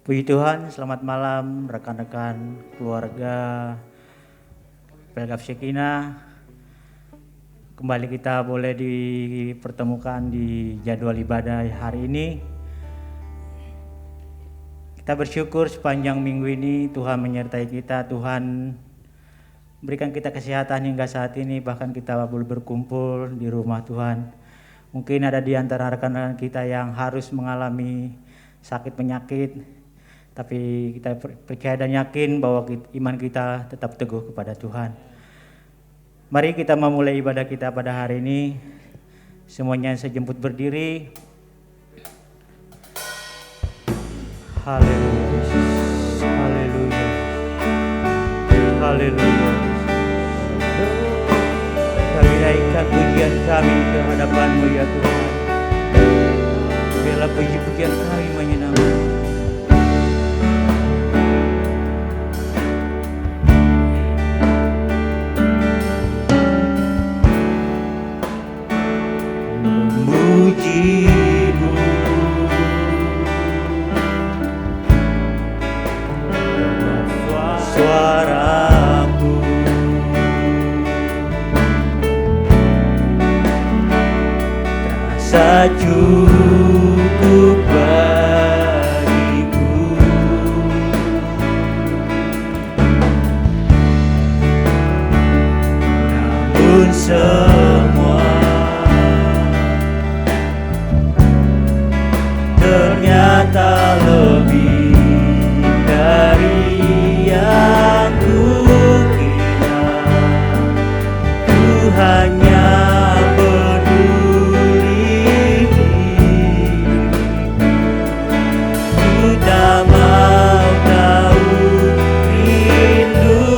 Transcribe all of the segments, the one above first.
Puji Tuhan, selamat malam rekan-rekan keluarga Pelgap Shekinah. Kembali kita boleh dipertemukan di jadwal ibadah hari ini. Kita bersyukur sepanjang minggu ini Tuhan menyertai kita, Tuhan berikan kita kesehatan hingga saat ini, bahkan kita boleh berkumpul di rumah Tuhan. Mungkin ada di antara rekan-rekan kita yang harus mengalami sakit penyakit, tapi kita percaya dan yakin bahwa iman kita tetap teguh kepada Tuhan. Mari kita memulai ibadah kita pada hari ini. Semuanya sejemput berdiri. Haleluya. Haleluya. Haleluya. Kami naikkan pujian kami ke hadapan-Mu ya Tuhan. Biarlah puji-pujian kami menyenangkan. Memuji-Mu, suaraku terasa cukup bagiku. Namun semua ternyata lebih dari yang kukira. Ku hanya peduli diriku. Ku tak mau tahu rindumu.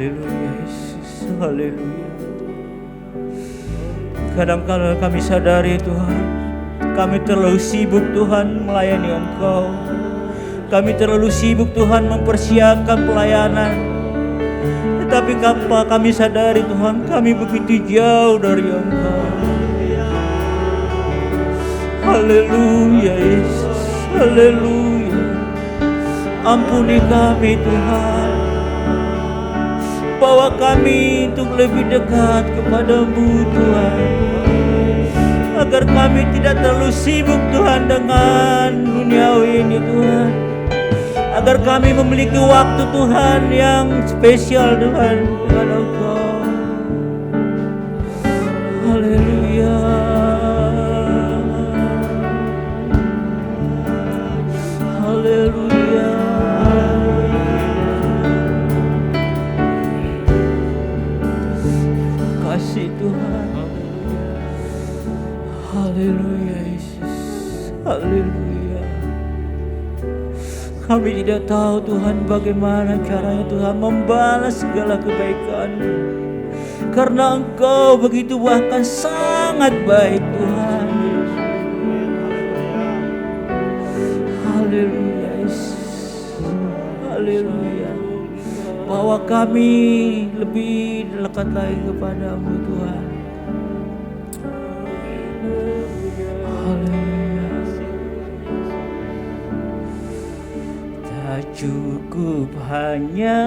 Haleluya Yesus, haleluya. Kadang-kadang kami sadari Tuhan, kami terlalu sibuk Tuhan melayani Engkau. Kami terlalu sibuk Tuhan mempersiapkan pelayanan. Tetapi kami sadari Tuhan, kami begitu jauh dari Engkau. Haleluya Yesus, haleluya. Ampuni kami Tuhan, bawa kami untuk lebih dekat kepada-Mu Tuhan, agar kami tidak terlalu sibuk Tuhan dengan duniawi ini Tuhan, agar kami memiliki waktu Tuhan yang spesial Tuhan dengan Engkau. Haleluya. Haleluya. Kasih Tuhan. Haleluya Yesus. Haleluya. Kami tidak tahu Tuhan bagaimana caranya Tuhan membalas segala kebaikan, karena Engkau begitu bahkan sangat baik Tuhan. Haleluya Yesus. Haleluya. Bawa kami lebih dekat lagi kepada-Mu Tuhan. Haleluya. Tak cukup hanya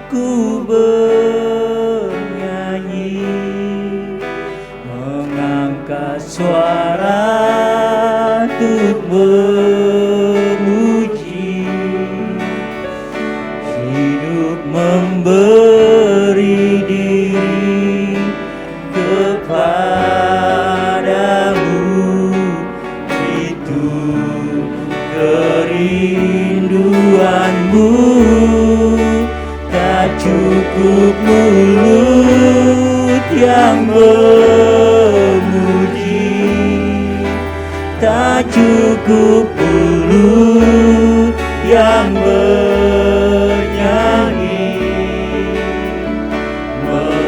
ku bernyanyi, mengangkat suara untuk memuji, hidup memberi diri kepadamu, itu kerinduanmu. Tak cukup mulut yang memuji, tak cukup mulut yang bernyanyi,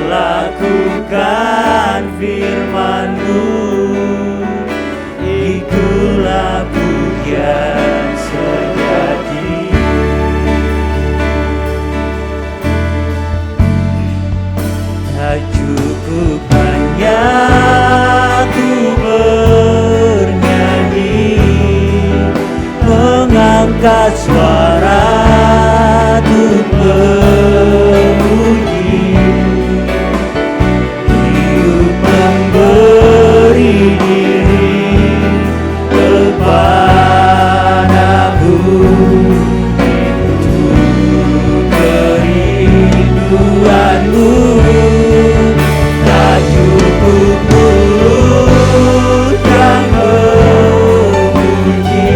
melakukan firman-Mu, itulah pujian sejati. Tak cukup hanya ku bernyanyi, mengangkat suara untuk memuji, hidup memberi diri kepadamu, itu kerinduanmu. Tak cukup mulut yang memuji,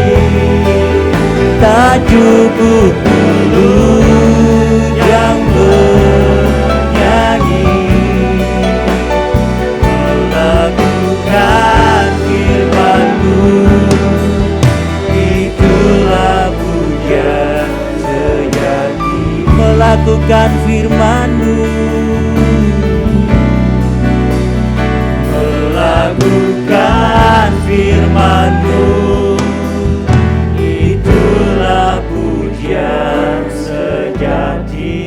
tak cukup mulut yang bernyanyi, melakukan firman-Mu, itulah pujian sejati. Melakukan firman-Mu, melakukan firman-Mu, itulah pujian sejati.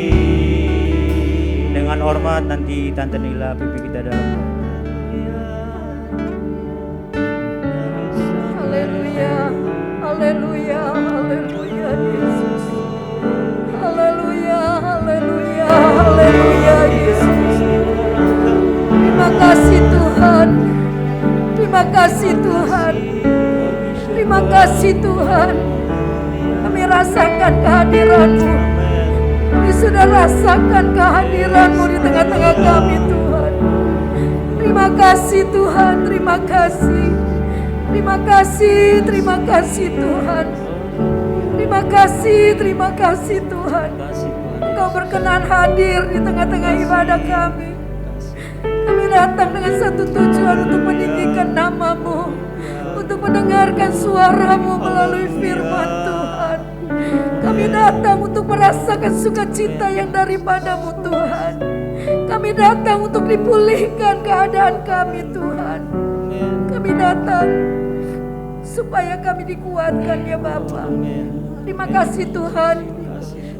Dengan hormat nanti Tante Nila pimpin kita dalam. Haleluya, haleluya, haleluya Yesus. Haleluya, haleluya, haleluya Yesus. Terima kasih Tuhan. Terima kasih Tuhan. Terima kasih Tuhan. Kami rasakan kehadiran-Mu. Kami sudah rasakan kehadiran-Mu di tengah-tengah kami Tuhan. Terima kasih Tuhan. Terima kasih. Terima kasih. Terima kasih Tuhan. Terima kasih. Terima kasih Tuhan. Engkau berkenan hadir di tengah-tengah ibadah kami. Kami datang dengan satu tujuan untuk meninggikan nama-Mu, untuk mendengarkan suara-Mu melalui firman Tuhan. Kami datang untuk merasakan sukacita yang daripadamu Tuhan. Kami datang untuk dipulihkan keadaan kami Tuhan. Kami datang supaya kami dikuatkan ya Bapa. Terima kasih Tuhan.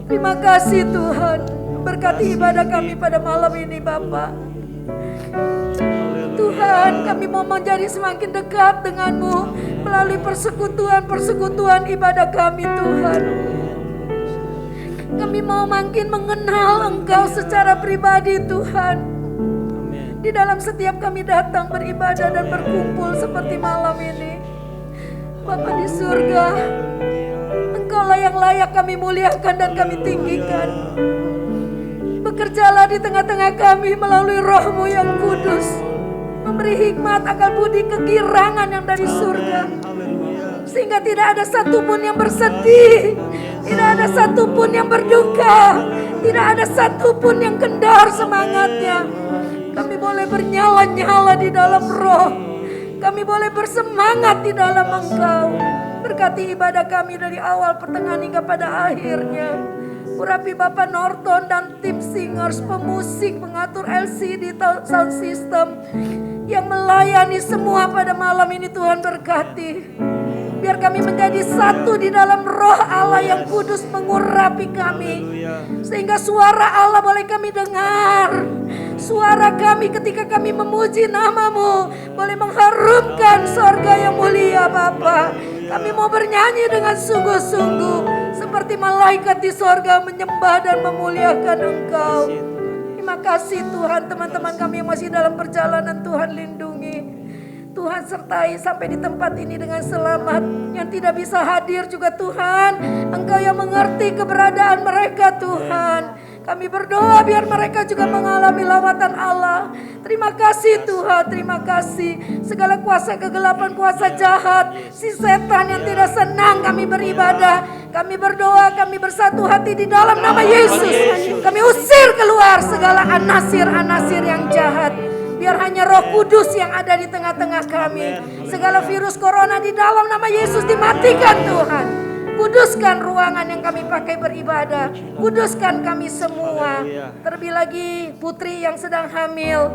Terima kasih Tuhan. Berkati ibadah kami pada malam ini Bapa. Tuhan, kami mau menjadi semakin dekat denganmu melalui persekutuan ibadah kami Tuhan. Kami mau makin mengenal Engkau secara pribadi Tuhan. Di dalam setiap kami datang beribadah dan berkumpul seperti malam ini. Bapa di surga, Engkaulah yang layak kami muliakan dan kami tinggikan. Bekerjalah di tengah-tengah kami melalui Roh-Mu yang kudus. Memberi hikmat, akal budi, kegirangan yang dari surga. Sehingga tidak ada satupun yang bersedih, tidak ada satupun yang berduka, tidak ada satupun yang kendor semangatnya. Kami boleh bernyala-nyala di dalam Roh. Kami boleh bersemangat di dalam Engkau. Berkati ibadah kami dari awal, pertengahan hingga pada akhirnya. Urapi Bapak Norton dan tim singers, pemusik, pengatur LCD, sound system yang melayani semua pada malam ini Tuhan berkati. Biar kami menjadi satu di dalam Roh Allah yang kudus mengurapi kami. Sehingga suara Allah boleh kami dengar. Suara kami ketika kami memuji nama-Mu boleh mengharumkan sorga yang mulia Bapa. Kami mau bernyanyi dengan sungguh-sungguh seperti malaikat di sorga menyembah dan memuliakan Engkau. Terima kasih Tuhan, teman-teman kami yang masih dalam perjalanan Tuhan lindungi. Tuhan sertai sampai di tempat ini dengan selamat. Yang tidak bisa hadir juga Tuhan, Engkau yang mengerti keberadaan mereka Tuhan. Kami berdoa biar mereka juga mengalami lawatan Allah. Terima kasih Tuhan, terima kasih. Segala kuasa kegelapan, kuasa jahat, si setan yang tidak senang kami beribadah. Kami berdoa, kami bersatu hati di dalam nama Yesus. Kami usir keluar segala anasir-anasir yang jahat. Biar hanya Roh Kudus yang ada di tengah-tengah kami. Segala virus corona di dalam nama Yesus dimatikan Tuhan. Kuduskan ruangan yang kami pakai beribadah. Kuduskan kami semua. Terlebih lagi Putri yang sedang hamil.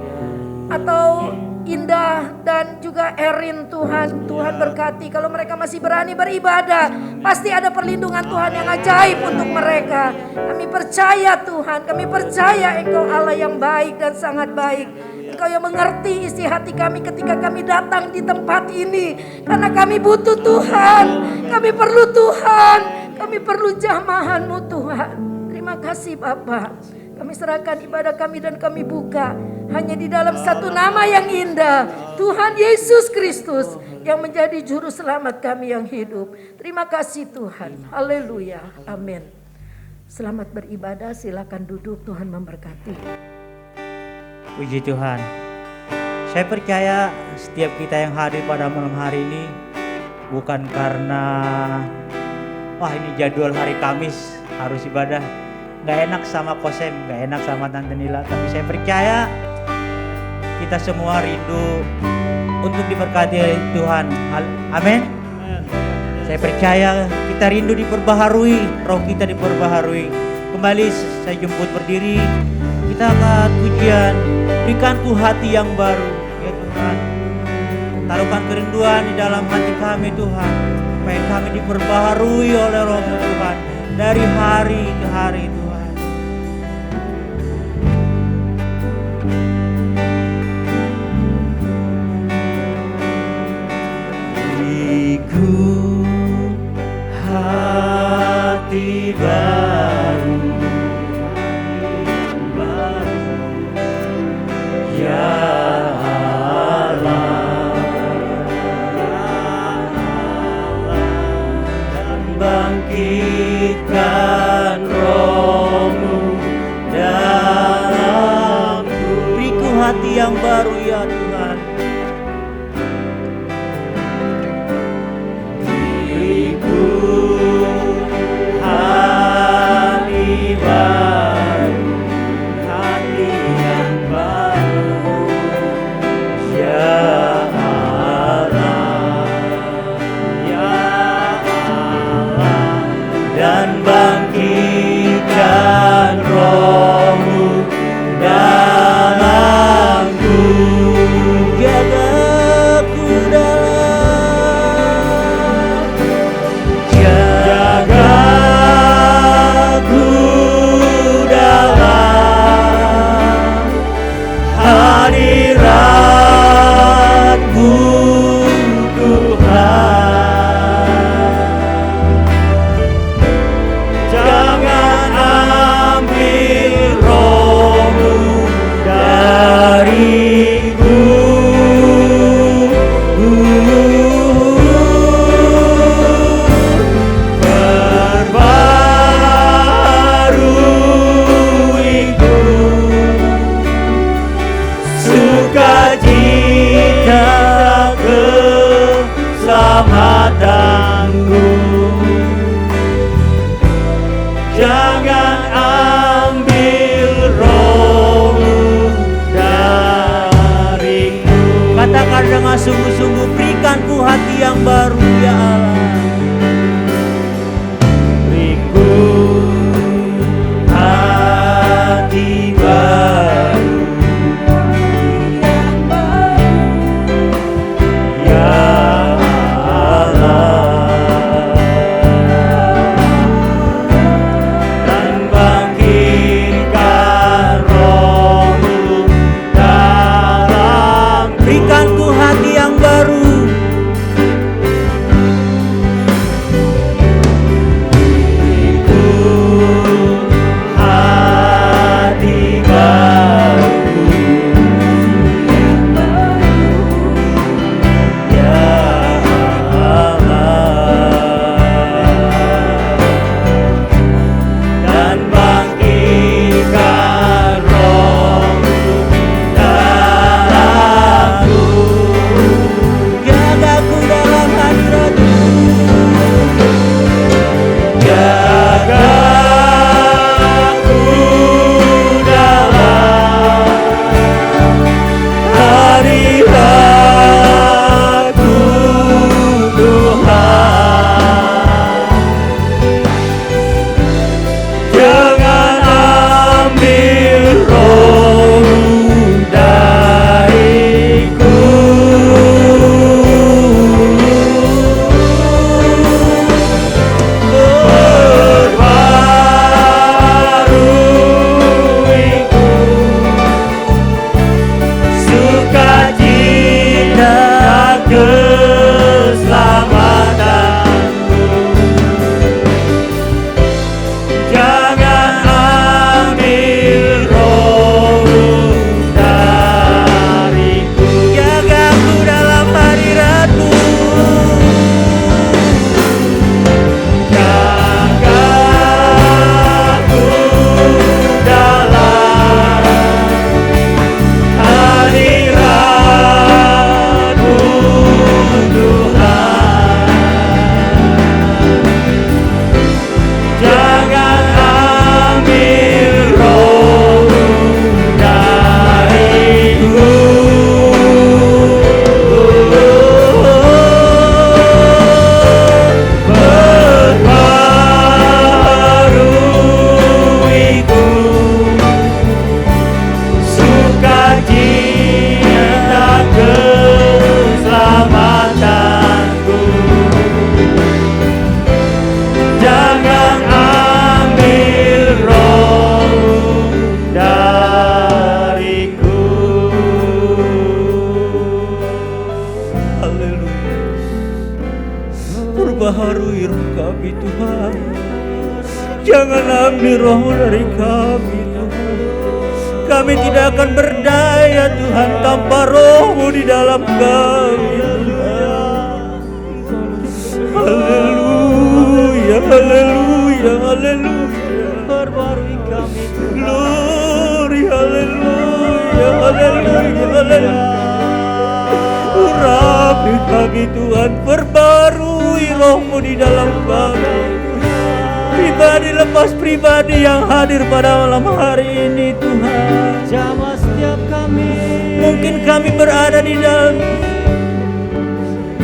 Atau Indah dan juga Erin Tuhan. Tuhan berkati kalau mereka masih berani beribadah. Pasti ada perlindungan Tuhan yang ajaib untuk mereka. Kami percaya Tuhan. Kami percaya Engkau Allah yang baik dan sangat baik. Engkau yang mengerti isi hati kami ketika kami datang di tempat ini. Karena kami butuh Tuhan. Kami perlu Tuhan. Kami perlu jamahan-Mu Tuhan. Terima kasih Bapa. Kami serahkan ibadah kami dan kami buka hanya di dalam satu nama yang indah. Tuhan Yesus Kristus yang menjadi juru selamat kami yang hidup. Terima kasih Tuhan. Haleluya. Amin. Selamat beribadah. Silakan duduk. Tuhan memberkati. Puji Tuhan. Saya percaya setiap kita yang hadir pada malam hari ini bukan karena wah ini jadwal hari Kamis harus ibadah. Gak enak sama Kosem, gak enak sama Tante Nila. Tapi saya percaya kita semua rindu untuk diberkati oleh Tuhan. Amin. Saya percaya kita rindu diperbaharui, roh kita diperbaharui. Kembali saya jemput berdiri. Kita akan pujian, berikan ku hati yang baru ya Tuhan. Taruhkan kerinduan di dalam hati kami Tuhan, supaya kami diperbaharui oleh Roh-Mu Tuhan dari hari ke hari Tuhan. Beriku hati baru, ya Allah, dan bangkitkan Roh-Mu dalamku. Beriku hati yang baru ya Tuhan. Beriku hati baru, hati yang baru, ya Allah, ya Allah, yang baru ya Allah. Beriku hati baru ya Allah, dan bangkitkan Roh-Mu dalam. Berikanku hati yang baru. Perbaharui roh kami Tuhan. Jangan ambil roh dari kami Tuhan. Kami tidak akan berdaya Tuhan tanpa roh-Mu di dalam kami Tuhan. Haleluya, haleluya, haleluya. Perbaharui kami Tuhan. Glory, haleluya, haleluya, haleluya. Urapi kami Tuhan, perbarui roh-Mu di dalam kami. Pribadi lepas pribadi yang hadir pada malam hari ini Tuhan. Jamah setiap kami. Mungkin kami berada di dalam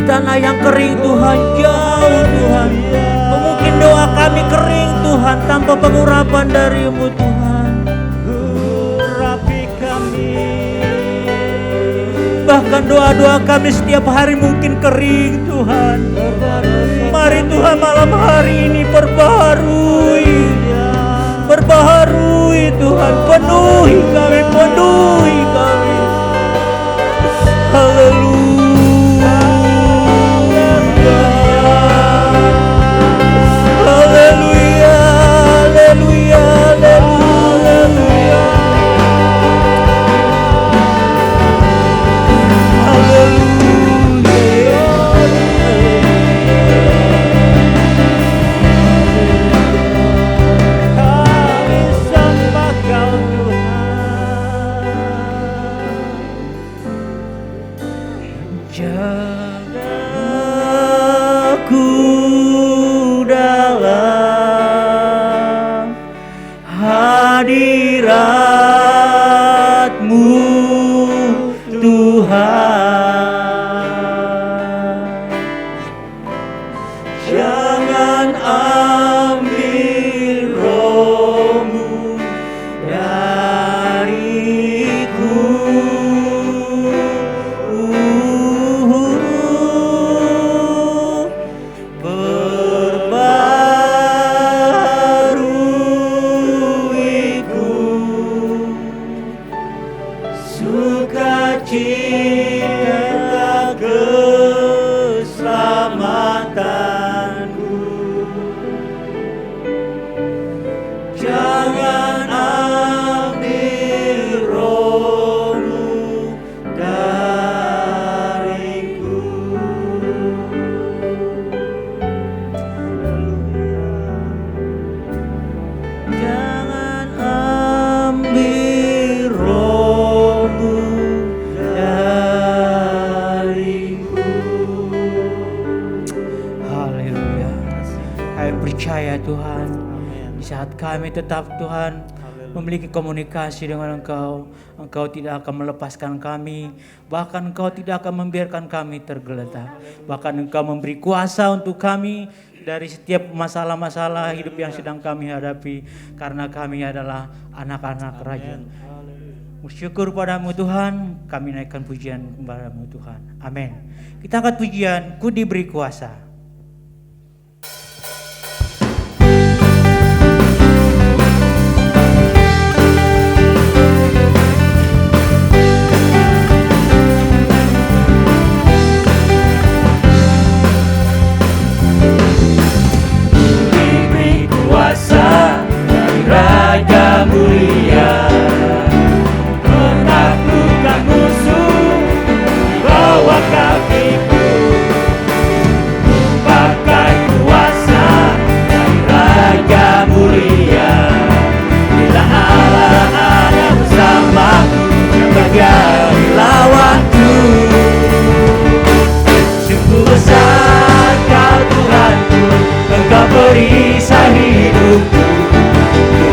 tanah yang kering Tuhan, jauh Tuhan. Mungkin doa kami kering Tuhan tanpa pengurapan dari-Mu Tuhan. Urapi kami. Bahkan doa-doa kami setiap hari mungkin kering Tuhan. Mari Tuhan malam hari ini perbaharui. Perbaharui Tuhan, penuhi kami, penuhi kami. Haleluya. Haleluya, haleluya, haleluya. Jagaku dalam hadirat-Mu Tuhan. kami tetap Tuhan memiliki komunikasi dengan Engkau. Engkau tidak akan melepaskan kami, bahkan Engkau tidak akan membiarkan kami tergeletak. Bahkan Engkau memberi kuasa untuk kami dari setiap masalah-masalah hidup yang sedang kami hadapi, karena kami adalah anak-anak Raja. Bersyukur padamu Tuhan, kami naikkan pujian kepadamu Tuhan. Amin. Kita angkat pujian, Ku diberi kuasa. Raja mulia menaklukkan musuh di bawah kakiku. Ku pakai kuasa dari Raja mulia. Bila Allah ada bersamaku, bagi lawanku. Sungguh besar Kau Tuhanku, Engkau perisai hidupku.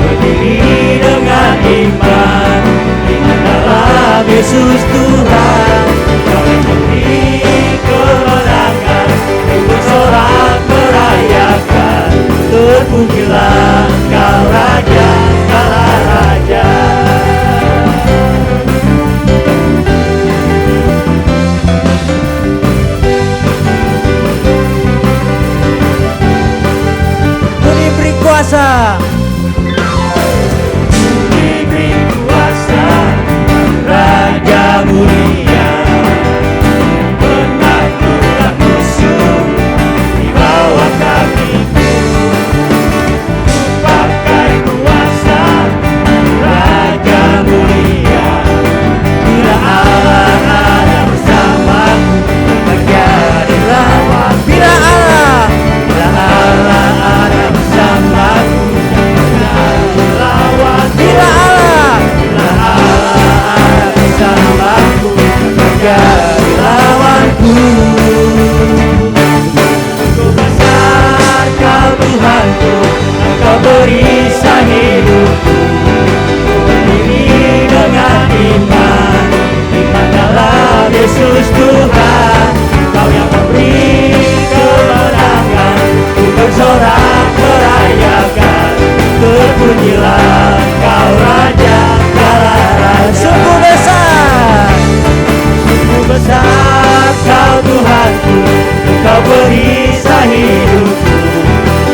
Berdiri dengan iman, iman dalam Yesus Tuhan. Kau yang memberi kemenangan, ku bersorak merayakan. Terpujilah Kau Raja, segala Raja. Ku diberi kuasa. Raja mulia menaklukkan musuh di bawah kakiku. Ku pakai kuasa Raja mulia. Bila Allah ada bersamaku, menjadi lawan. Bila Allah ada bersamaku, menjadi lawan. Bila Allah bersamaku, menjadi lawanku. Sungguh besar Kau Tuhanku, Engkau perisai hidupku. Ku berdiri dengan iman, iman dalam Yesus Tuhan. Kau yang memberi kemenangan, ku bersorak merayakan. Terpujilah Kau Raja, segala Raja. Sungguh besar Kau Tuhanku, Engkau perisai hidupku.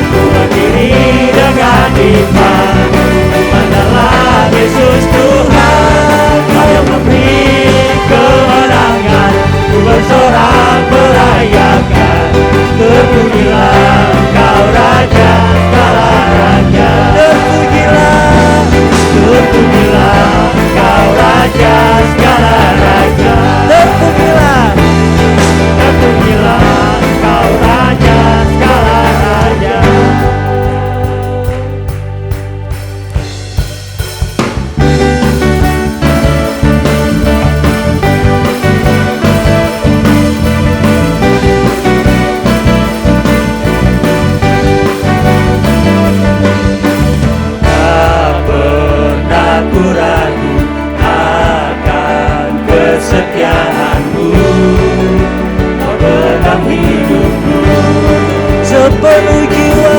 Ku berdiri dengan iman, iman dalam Yesus Tuhan. Kau yang memberi kemenangan, ku bersorak merayakan. Terpujilah Kau Raja, segala Raja. Terpujilah Kau Raja, segala Raja. Terpujilah Kau Raja, segala Raja. Tak pernah ku ragu akan kesetiaanmu. Kau pegang hidupku sepenuh jiwa,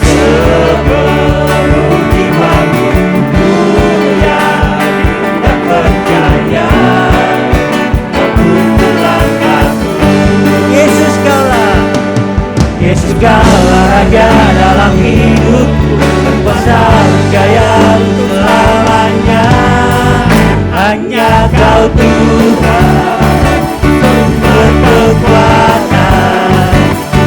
sepenuh jiwaku. Ku yakin dan percaya Kau tuntun langkahku. Yesus Kaulah Raja dalam hidupku, berkuasa berjaya untuk selamanya. Hanya Kau Tuhan, sumber kekuatan,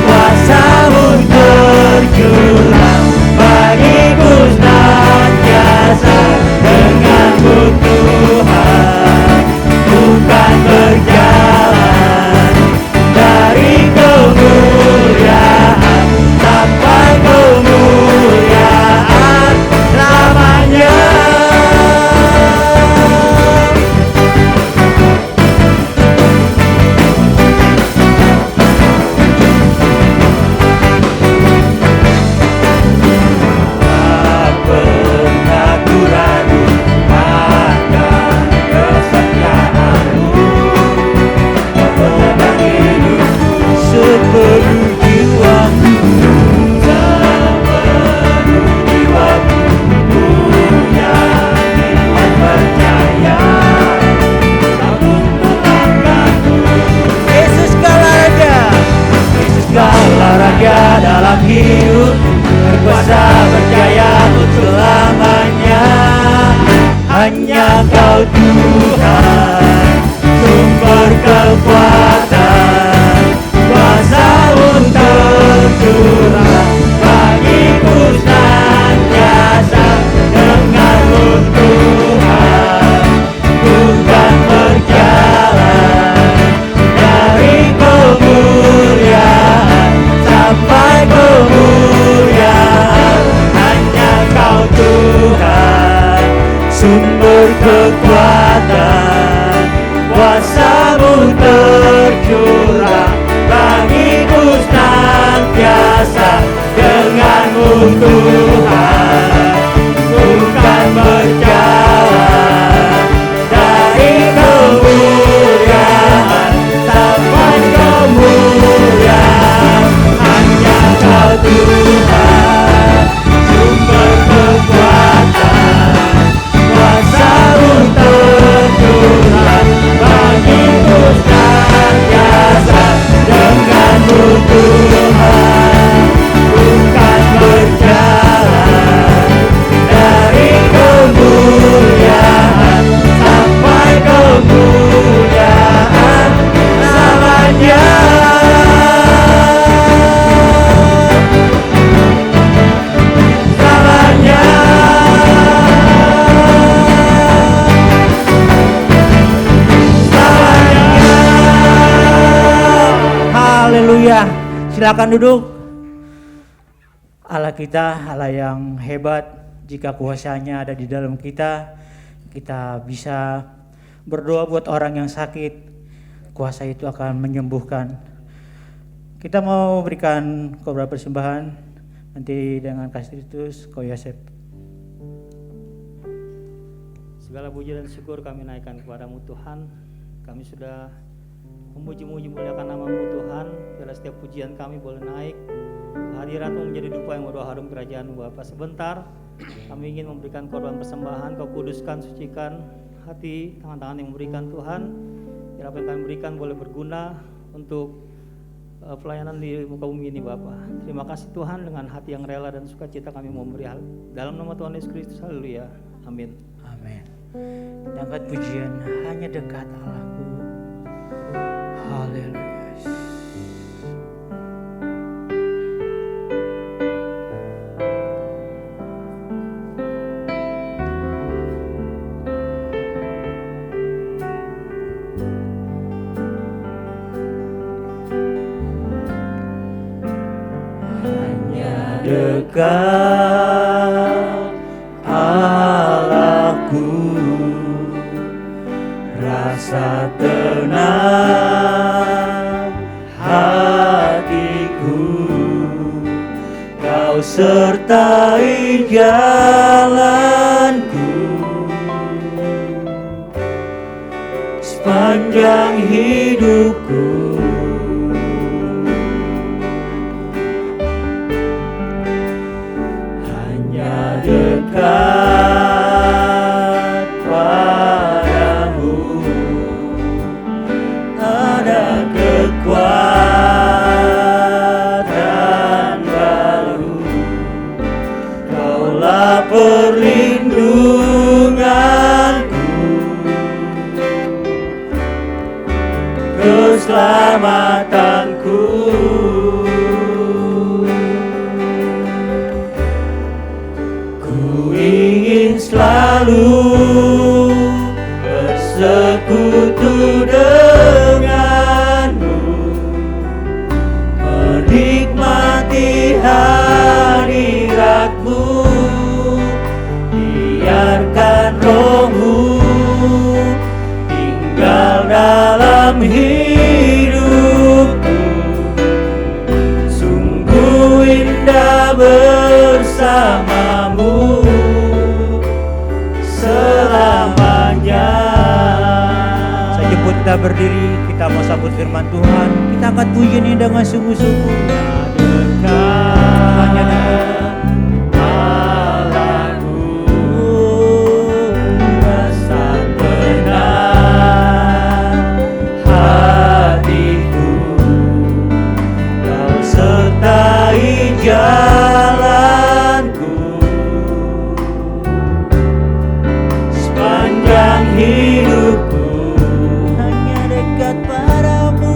kuasa-Mu tercurah bagiku senantiasa. Dengan-Mu Tuhan, bukan berjalan dari kemuliaan sampai kemuliaan lamanya. silakan duduk. Allah kita, Allah yang hebat. Jika kuasanya ada di dalam kita, kita bisa berdoa buat orang yang sakit. Kuasa itu akan menyembuhkan. Kita mau berikan khotbah persembahan nanti dengan Kristus, Ko Yosef. Segala puji dan syukur kami naikkan kepadamu Tuhan. Kami sudah memuji-muji muliakan nama-Mu Tuhan. Biarlah setiap pujian kami boleh naik. Hadirat-Mu menjadi dupa yang berdoa harum kerajaan-Mu Bapa. Sebentar kami ingin memberikan korban persembahan. Kau kuduskan, sucikan hati tangan-tangan yang memberikan Tuhan. Biar apa yang kami berikan boleh berguna untuk pelayanan di muka bumi ini Bapa. Terima kasih Tuhan, dengan hati yang rela dan sukacita kami memberi hal. Dalam nama Tuhan Yesus Kristus, haleluya. Amin. Amin. Kita angkat pujian hanya dekat Allahku. Haleluya. Hanya dekat Allahku, rasa tenang hatiku, Kau sertai jalanku sepanjang hidupku. Hanya dekat padamu ada kekuatan baru. Kaulah perlindunganku, keselamatanku. Ku ingin selalu bersekutu denganmu, menikmati hadiratmu. Biarkan Roh-Mu tinggal dalam hidupku. Sungguh indah bersamamu selamanya. Saya jemput kita berdiri, kita mau sambut firman Tuhan. Kita angkat pujian ini dengan sungguh-sungguh. Hanya dekat Allahku, rasa tenang hatiku, Kau sertai jalanku sepanjang hidupku. hanya dekat padamu.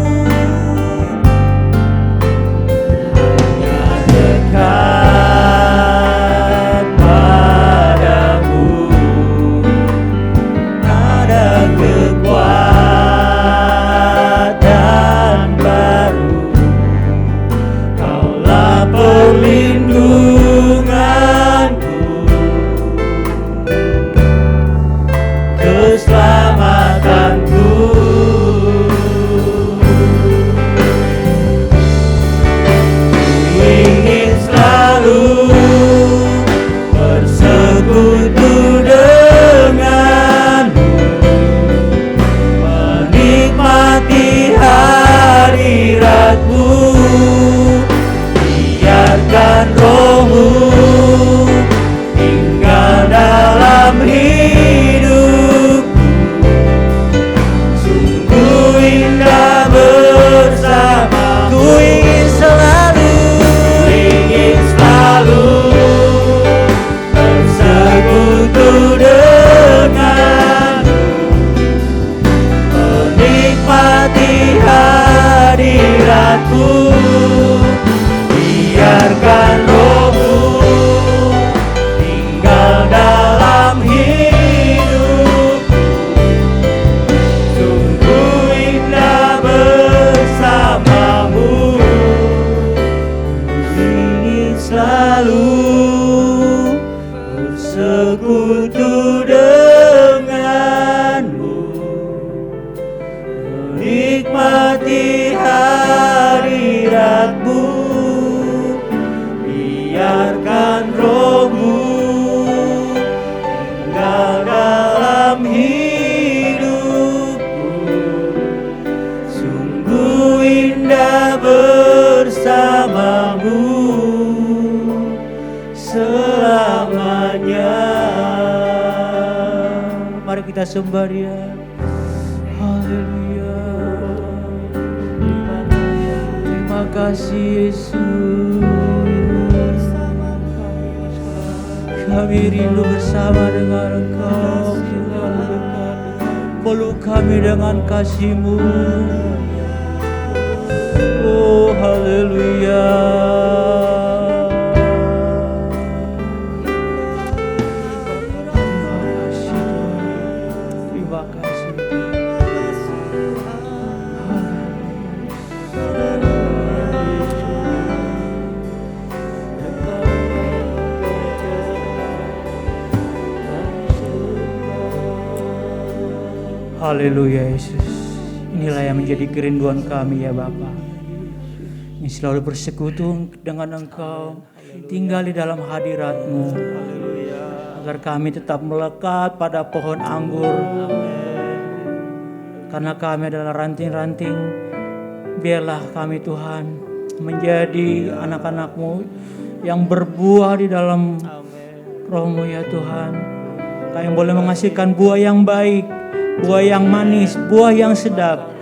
Hanya dekat padamu ada kekuatan baru. Kaulah perlindunganku, keselamatanku. Ku ingin selalu bersekutu denganmu, menikmati hadiratmu. Biarkan Roh-Mu tinggal dalam hidupku. Sungguh indah bersama. Ku ingin selalu bersekutu bersekutu denganmu, menikmati hadiratmu, biarkan rohmu tinggal dalam hidupku. Sungguh indah bersamamu selamanya. Mari kita sembah Dia. Haleluya. Terima kasih Yesus. Kami rindu bersama dengan Engkau. Peluk kami dengan kasih-Mu. Oh haleluya. Terima kasih. Haleluya Yesus. Inilah yang menjadi kerinduan kami ya Bapa. Ini selalu bersekutu dengan Engkau, tinggal di dalam hadirat-Mu, agar kami tetap melekat pada pohon anggur. Karena kami adalah ranting-ranting, biarlah kami Tuhan menjadi anak-anak-Mu yang berbuah di dalam Roh-Mu ya Tuhan. Kami boleh menghasilkan buah yang baik, buah yang manis, buah yang sedap,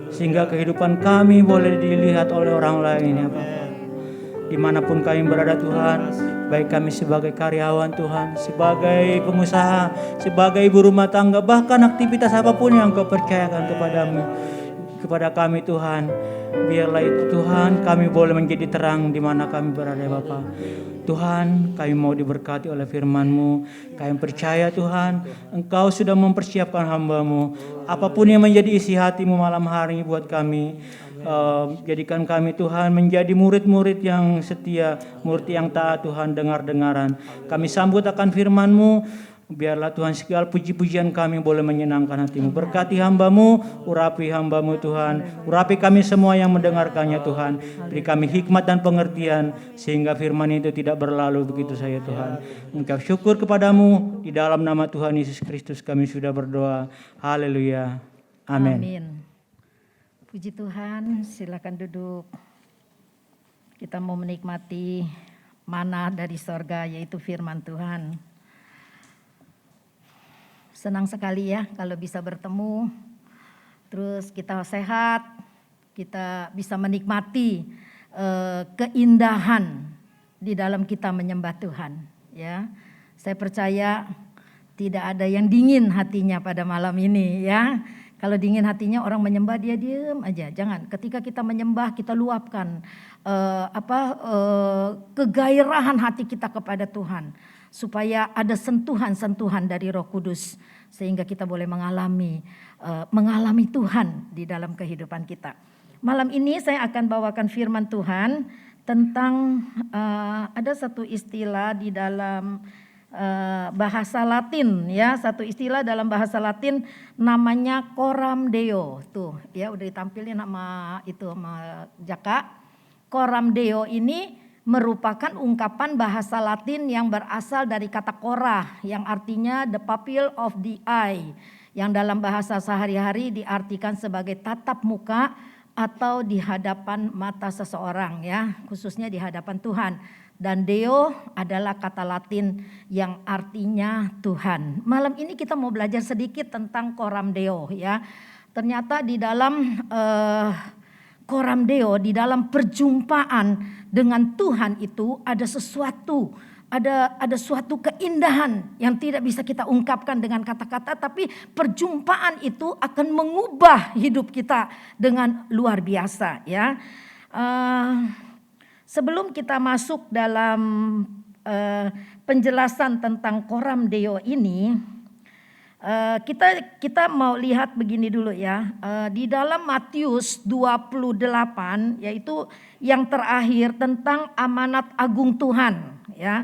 sehingga kehidupan kami boleh dilihat oleh orang lain ya Bapa. Dimanapun kami berada Tuhan, baik kami sebagai karyawan Tuhan, sebagai pengusaha, sebagai ibu rumah tangga, bahkan aktivitas apapun yang Kau percayakan kepada kami Tuhan, biarlah itu Tuhan kami boleh menjadi terang di mana kami berada ya Bapa. Tuhan, kami mau diberkati oleh firman-Mu. Kami percaya Tuhan, Engkau sudah mempersiapkan hamba-Mu. Apapun yang menjadi isi hati-Mu malam hari buat kami, jadikan kami Tuhan menjadi murid-murid yang setia, murid yang taat Tuhan, dengar-dengaran. Kami sambut akan firman-Mu. Biarlah Tuhan segala puji-pujian kami boleh menyenangkan hati-Mu. Berkati hamba-Mu, urapi hamba-Mu Tuhan. Urapi kami semua yang mendengarkannya Tuhan. Beri kami hikmat dan pengertian sehingga firman itu tidak berlalu begitu saja Tuhan. Mengucap syukur kepadamu. Di dalam nama Tuhan Yesus Kristus kami sudah berdoa. Haleluya. Amin. Amin. Puji Tuhan, silakan duduk. Kita mau menikmati mana dari sorga, yaitu firman Tuhan. Senang sekali ya kalau bisa bertemu, terus kita sehat, kita bisa menikmati keindahan di dalam kita menyembah Tuhan. Ya, saya percaya tidak ada yang dingin hatinya pada malam ini ya. Kalau dingin hatinya orang menyembah dia diam aja. Jangan. Ketika kita menyembah kita luapkan kegairahan hati kita kepada Tuhan. Supaya ada sentuhan-sentuhan dari Roh Kudus sehingga kita boleh mengalami Tuhan di dalam kehidupan kita. Malam ini saya akan bawakan firman Tuhan tentang ada satu istilah di dalam bahasa Latin ya, satu istilah dalam bahasa Latin namanya coram deo. Tuh ya udah ditampilin sama itu sama Jaka. Coram deo ini merupakan ungkapan bahasa Latin yang berasal dari kata cora yang artinya the pupil of the eye, yang dalam bahasa sehari-hari diartikan sebagai tatap muka atau di hadapan mata seseorang ya, khususnya di hadapan Tuhan. Dan deo adalah kata Latin yang artinya Tuhan. Malam ini kita mau belajar sedikit tentang coram deo ya. Ternyata di dalam coram deo, di dalam perjumpaan dengan Tuhan itu ada sesuatu, ada suatu keindahan yang tidak bisa kita ungkapkan dengan kata-kata, tapi perjumpaan itu akan mengubah hidup kita dengan luar biasa ya. Sebelum kita masuk dalam penjelasan tentang coram deo ini, kita mau lihat begini dulu ya. Di dalam Matius 28 yaitu yang terakhir tentang amanat agung Tuhan ya.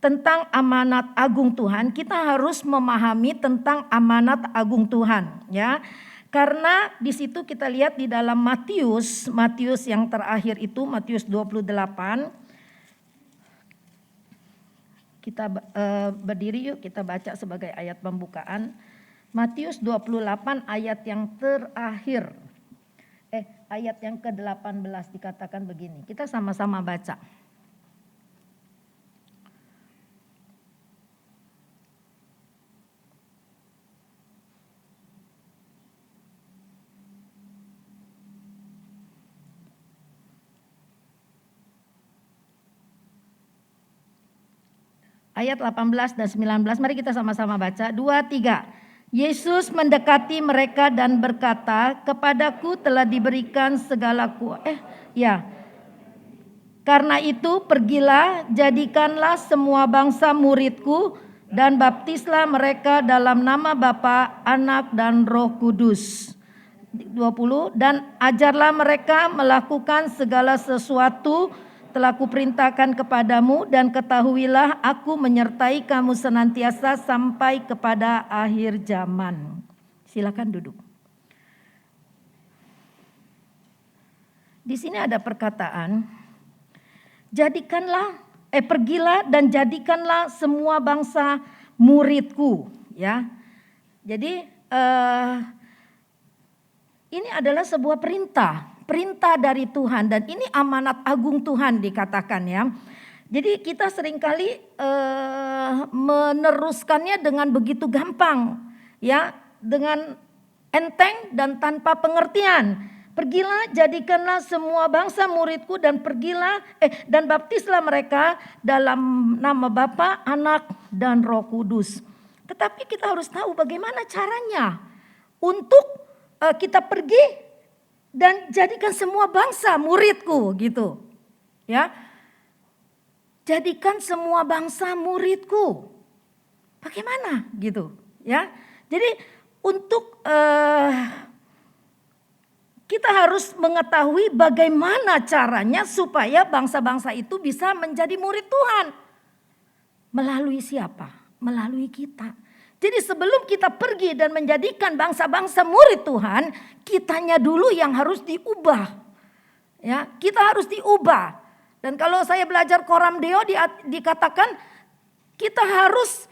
tentang amanat agung Tuhan, kita harus memahami tentang amanat agung Tuhan, ya. Karena di situ kita lihat di dalam Matius yang terakhir itu, Matius 28. Kita berdiri yuk, kita baca sebagai ayat pembukaan. Matius 28 ayat yang terakhir. Ayat yang ke-18 dikatakan begini. Kita sama-sama baca. Ayat 18 dan 19, mari kita sama-sama baca. 2, 3. Yesus mendekati mereka dan berkata, kepadaku telah diberikan segala Karena itu pergilah, jadikanlah semua bangsa muridku dan baptislah mereka dalam nama Bapa, Anak dan Roh Kudus. 20. Dan ajarlah mereka melakukan segala sesuatu telah kuperintahkan kepadamu, dan ketahuilah aku menyertai kamu senantiasa sampai kepada akhir zaman. Silakan duduk. Di sini ada perkataan, pergilah dan jadikanlah semua bangsa muridku, ya. Jadi ini adalah sebuah perintah dari Tuhan, dan ini amanat agung Tuhan dikatakan, ya. Jadi kita seringkali meneruskannya dengan begitu gampang, ya, dengan enteng dan tanpa pengertian. Pergilah, jadikanlah semua bangsa muridku dan dan baptislah mereka dalam nama Bapa, Anak dan Roh Kudus. Tetapi kita harus tahu bagaimana caranya untuk kita pergi dan jadikan semua bangsa muridku, gitu. Ya. Jadikan semua bangsa muridku. Bagaimana gitu, ya. Jadi untuk kita harus mengetahui bagaimana caranya supaya bangsa-bangsa itu bisa menjadi murid Tuhan. Melalui siapa? Melalui kita. Jadi sebelum kita pergi dan menjadikan bangsa-bangsa murid Tuhan, kitanya dulu yang harus diubah. Ya, kita harus diubah. Dan kalau saya belajar Coram Deo dikatakan kita harus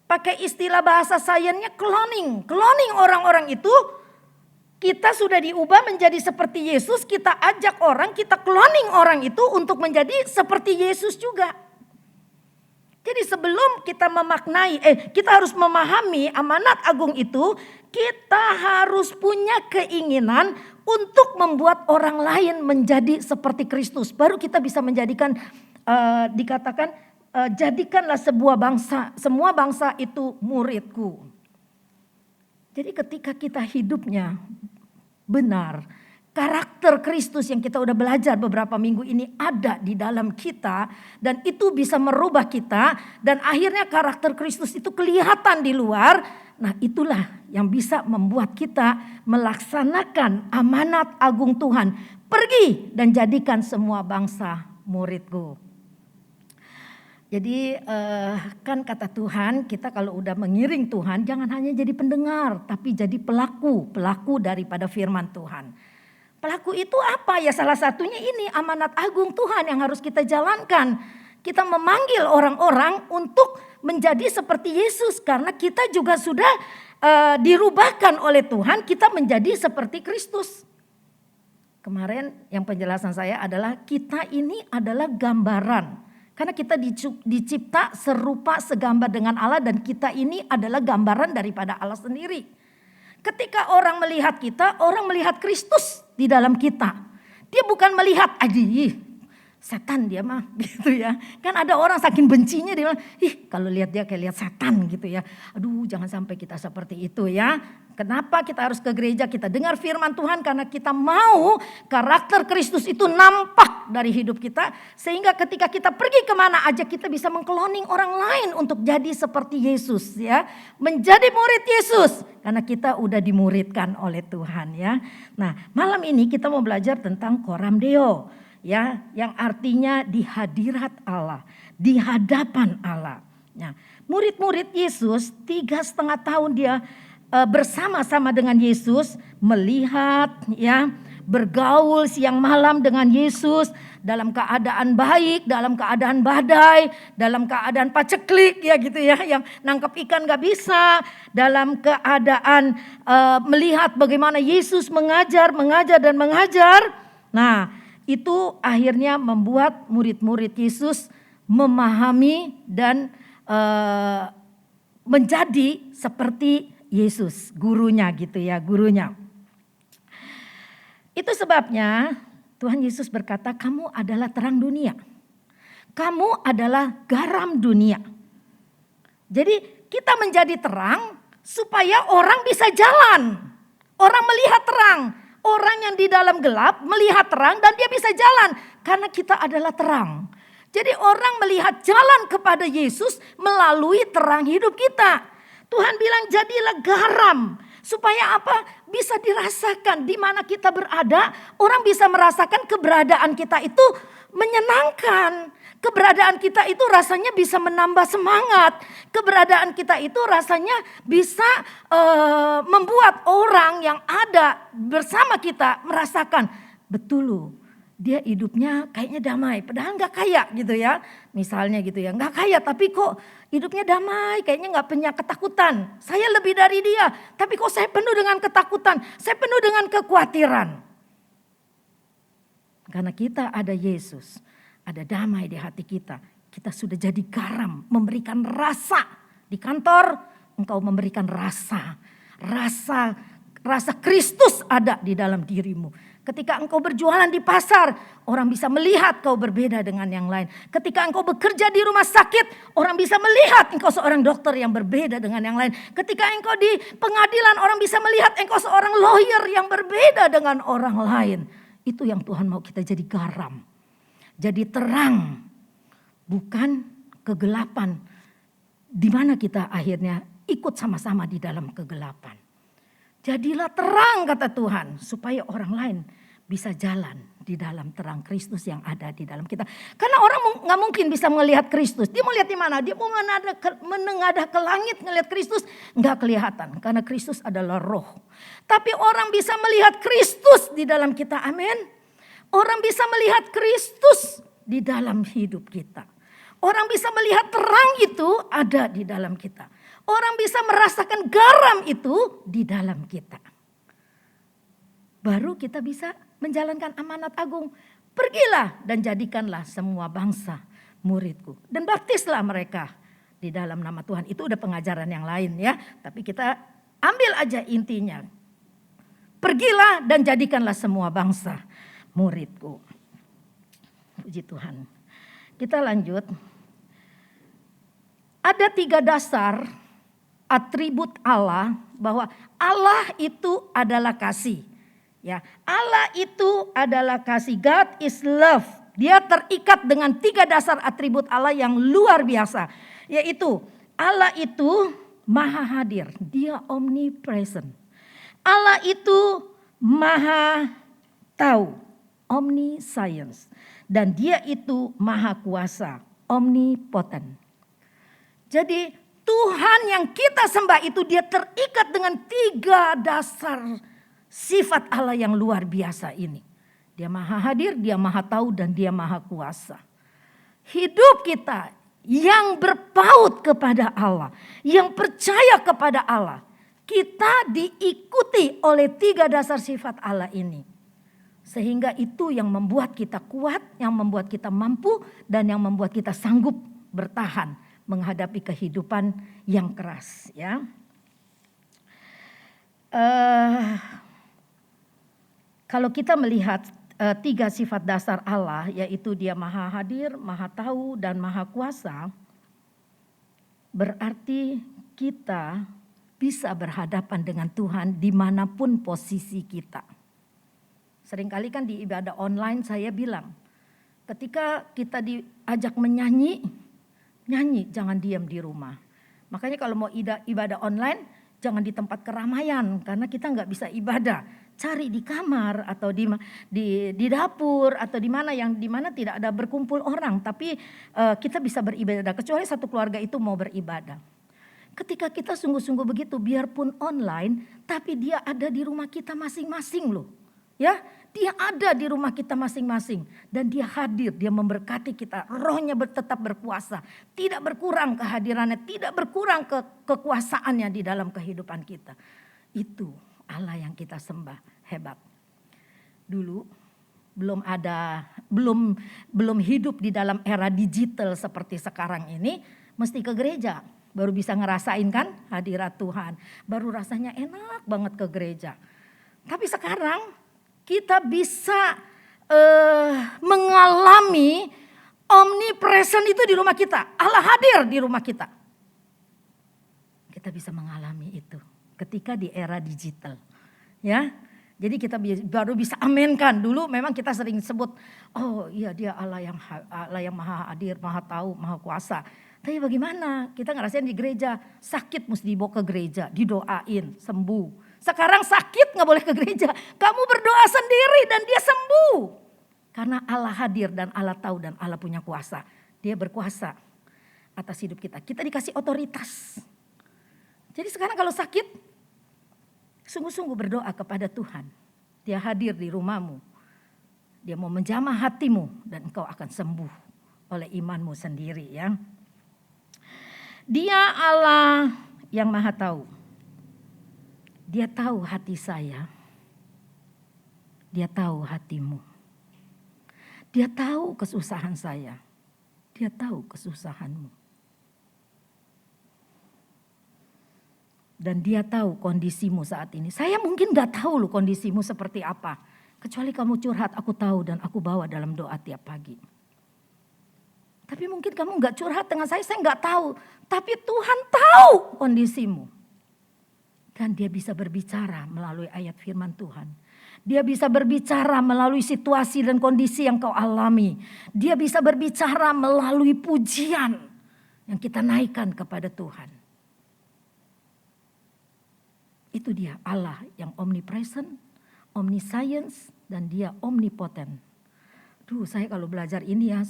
pakai istilah bahasa sainsnya cloning. Cloning orang-orang itu, kita sudah diubah menjadi seperti Yesus, kita ajak orang, kita cloning orang itu untuk menjadi seperti Yesus juga. Jadi sebelum kita kita harus memahami amanat agung itu, kita harus punya keinginan untuk membuat orang lain menjadi seperti Kristus. Baru kita bisa menjadikan, dikatakan, jadikanlah semua bangsa itu muridku. Jadi ketika kita hidupnya benar, karakter Kristus yang kita udah belajar beberapa minggu ini ada di dalam kita, dan itu bisa merubah kita, dan akhirnya karakter Kristus itu kelihatan di luar. Nah, itulah yang bisa membuat kita melaksanakan amanat agung Tuhan. Pergi dan jadikan semua bangsa muridku. Jadi kan kata Tuhan, kita kalau udah mengiring Tuhan jangan hanya jadi pendengar, tapi jadi pelaku daripada firman Tuhan. Pelaku itu apa? Ya salah satunya ini amanat agung Tuhan yang harus kita jalankan. Kita memanggil orang-orang untuk menjadi seperti Yesus. Karena kita juga sudah dirubahkan oleh Tuhan, kita menjadi seperti Kristus. Kemarin yang penjelasan saya adalah kita ini adalah gambaran. Karena kita dicipta serupa segambar dengan Allah, dan kita ini adalah gambaran daripada Allah sendiri. Ketika orang melihat kita, orang melihat Kristus di dalam kita. Dia bukan melihat, setan dia mah gitu ya. Kan ada orang saking bencinya dia bilang, kalau lihat dia kayak lihat setan gitu ya. Aduh, jangan sampai kita seperti itu ya. Kenapa kita harus ke gereja, kita dengar firman Tuhan, karena kita mau karakter Kristus itu nampak dari hidup kita. Sehingga ketika kita pergi kemana aja kita bisa mengkloning orang lain untuk jadi seperti Yesus ya. Menjadi murid Yesus, karena kita udah dimuridkan oleh Tuhan ya. Nah, malam ini kita mau belajar tentang Coram Deo. ya, yang artinya di hadirat Allah, di hadapan Allah. Nah, murid-murid Yesus 3,5 tahun dia bersama-sama dengan Yesus, melihat, ya, bergaul siang malam dengan Yesus dalam keadaan baik, dalam keadaan badai, dalam keadaan paceklik, ya gitu ya, yang nangkap ikan gak bisa, dalam keadaan melihat bagaimana Yesus mengajar dan mengajar. Nah, itu akhirnya membuat murid-murid Yesus memahami dan menjadi seperti Yesus, gurunya gitu ya, gurunya. Itu sebabnya Tuhan Yesus berkata, kamu adalah terang dunia. Kamu adalah garam dunia. Jadi kita menjadi terang supaya orang bisa jalan. Orang melihat terang. Orang yang di dalam gelap melihat terang dan dia bisa jalan. Karena kita adalah terang. Jadi orang melihat jalan kepada Yesus melalui terang hidup kita. Tuhan bilang jadilah garam. Supaya apa? Bisa dirasakan di mana kita berada. Orang bisa merasakan keberadaan kita itu menyenangkan. Keberadaan kita itu rasanya bisa menambah semangat. Keberadaan kita itu rasanya bisa membuat orang yang ada bersama kita merasakan. Betul loh, dia hidupnya kayaknya damai. Padahal gak kaya gitu ya. Misalnya gitu ya, gak kaya tapi kok hidupnya damai. Kayaknya gak punya ketakutan. Saya lebih dari dia. Tapi kok saya penuh dengan ketakutan. Saya penuh dengan kekhawatiran. Karena kita ada Yesus. Ada damai di hati kita. Kita sudah jadi garam, memberikan rasa. Di kantor engkau memberikan rasa. Rasa Kristus ada di dalam dirimu. Ketika engkau berjualan di pasar, orang bisa melihat kau berbeda dengan yang lain. Ketika engkau bekerja di rumah sakit, orang bisa melihat engkau seorang dokter yang berbeda dengan yang lain. Ketika engkau di pengadilan, orang bisa melihat engkau seorang lawyer yang berbeda dengan orang lain. Itu yang Tuhan mau kita jadi garam. Jadi terang, bukan kegelapan. Di mana kita akhirnya ikut sama-sama di dalam kegelapan. Jadilah terang kata Tuhan, supaya orang lain bisa jalan di dalam terang Kristus yang ada di dalam kita. Karena orang gak mungkin bisa melihat Kristus. Dia mau lihat di mana? Dia mau menengadah ke langit ngelihat Kristus. Gak kelihatan, karena Kristus adalah roh. Tapi orang bisa melihat Kristus di dalam kita, amin. Orang bisa melihat Kristus di dalam hidup kita. Orang bisa melihat terang itu ada di dalam kita. Orang bisa merasakan garam itu di dalam kita. Baru kita bisa menjalankan amanat agung. Pergilah dan jadikanlah semua bangsa muridku. Dan baptislah mereka di dalam nama Tuhan. Itu udah pengajaran yang lain ya. Tapi kita ambil aja intinya. Pergilah dan jadikanlah semua bangsa muridku. Puji Tuhan. Kita lanjut. Ada 3 dasar atribut Allah, bahwa Allah itu adalah kasih. Ya, Allah itu adalah kasih. God is love. Dia terikat dengan 3 dasar atribut Allah yang luar biasa. Yaitu Allah itu maha hadir. Dia omnipresent. Allah itu maha tahu. Omniscience. Dan dia itu maha kuasa, omnipotent. Jadi Tuhan yang kita sembah itu dia terikat dengan 3 dasar sifat Allah yang luar biasa ini. Dia maha hadir, dia maha tahu, dan dia maha kuasa. Hidup kita yang berpaut kepada Allah, yang percaya kepada Allah, kita diikuti oleh 3 dasar sifat Allah ini. Sehingga itu yang membuat kita kuat, yang membuat kita mampu, dan yang membuat kita sanggup bertahan menghadapi kehidupan yang keras. Ya, kalau kita melihat 3 sifat dasar Allah, yaitu dia maha hadir, maha tahu, dan maha kuasa, berarti kita bisa berhadapan dengan Tuhan dimanapun posisi kita. Seringkali kan di ibadah online saya bilang, ketika kita diajak menyanyi, nyanyi, jangan diam di rumah. Makanya kalau mau ibadah online, Jangan di tempat keramaian karena kita nggak bisa ibadah. Cari di kamar atau di dapur atau di mana tidak ada berkumpul orang. Tapi kita bisa beribadah kecuali satu keluarga itu mau beribadah. Ketika kita sungguh-sungguh begitu, biarpun online, tapi dia ada di rumah kita masing-masing loh. Ya, dia ada di rumah kita masing-masing dan dia hadir, dia memberkati kita. Rohnya tetap berkuasa, tidak berkurang kehadirannya, tidak berkurang kekuasaannya di dalam kehidupan kita. Itu Allah yang kita sembah, hebat. Dulu belum hidup di dalam era digital seperti sekarang ini, mesti ke gereja baru bisa ngerasain kan hadirat Tuhan. Baru rasanya enak banget ke gereja. Tapi sekarang kita bisa mengalami omnipresent itu di rumah kita. Allah hadir di rumah kita. Kita bisa mengalami itu ketika di era digital. Ya, jadi kita baru bisa amenkan. Dulu memang kita sering sebut, oh iya dia Allah yang maha hadir, maha tahu, maha kuasa. Tapi bagaimana? Kita ngerasain di gereja, sakit mesti dibawa ke gereja, didoain, sembuh. Sekarang sakit gak boleh ke gereja. Kamu berdoa sendiri dan dia sembuh. Karena Allah hadir dan Allah tahu dan Allah punya kuasa. Dia berkuasa atas hidup kita. Kita dikasih otoritas. Jadi sekarang kalau sakit, sungguh-sungguh berdoa kepada Tuhan. Dia hadir di rumahmu. Dia mau menjamah hatimu dan engkau akan sembuh oleh imanmu sendiri ya. Dia Allah yang maha tahu. Dia tahu hati saya. Dia tahu hatimu. Dia tahu kesusahan saya. Dia tahu kesusahanmu. Dan dia tahu kondisimu saat ini. Saya mungkin gak tahu loh kondisimu seperti apa. Kecuali kamu curhat, aku tahu dan aku bawa dalam doa tiap pagi. Tapi mungkin kamu gak curhat dengan saya gak tahu. Tapi Tuhan tahu kondisimu. Dan dia bisa berbicara melalui ayat firman Tuhan. Dia bisa berbicara melalui situasi dan kondisi yang kau alami. Dia bisa berbicara melalui pujian yang kita naikkan kepada Tuhan. Itu dia Allah yang omnipresent, omniscience, dan dia omnipotent. Duh, saya kalau belajar ini ya,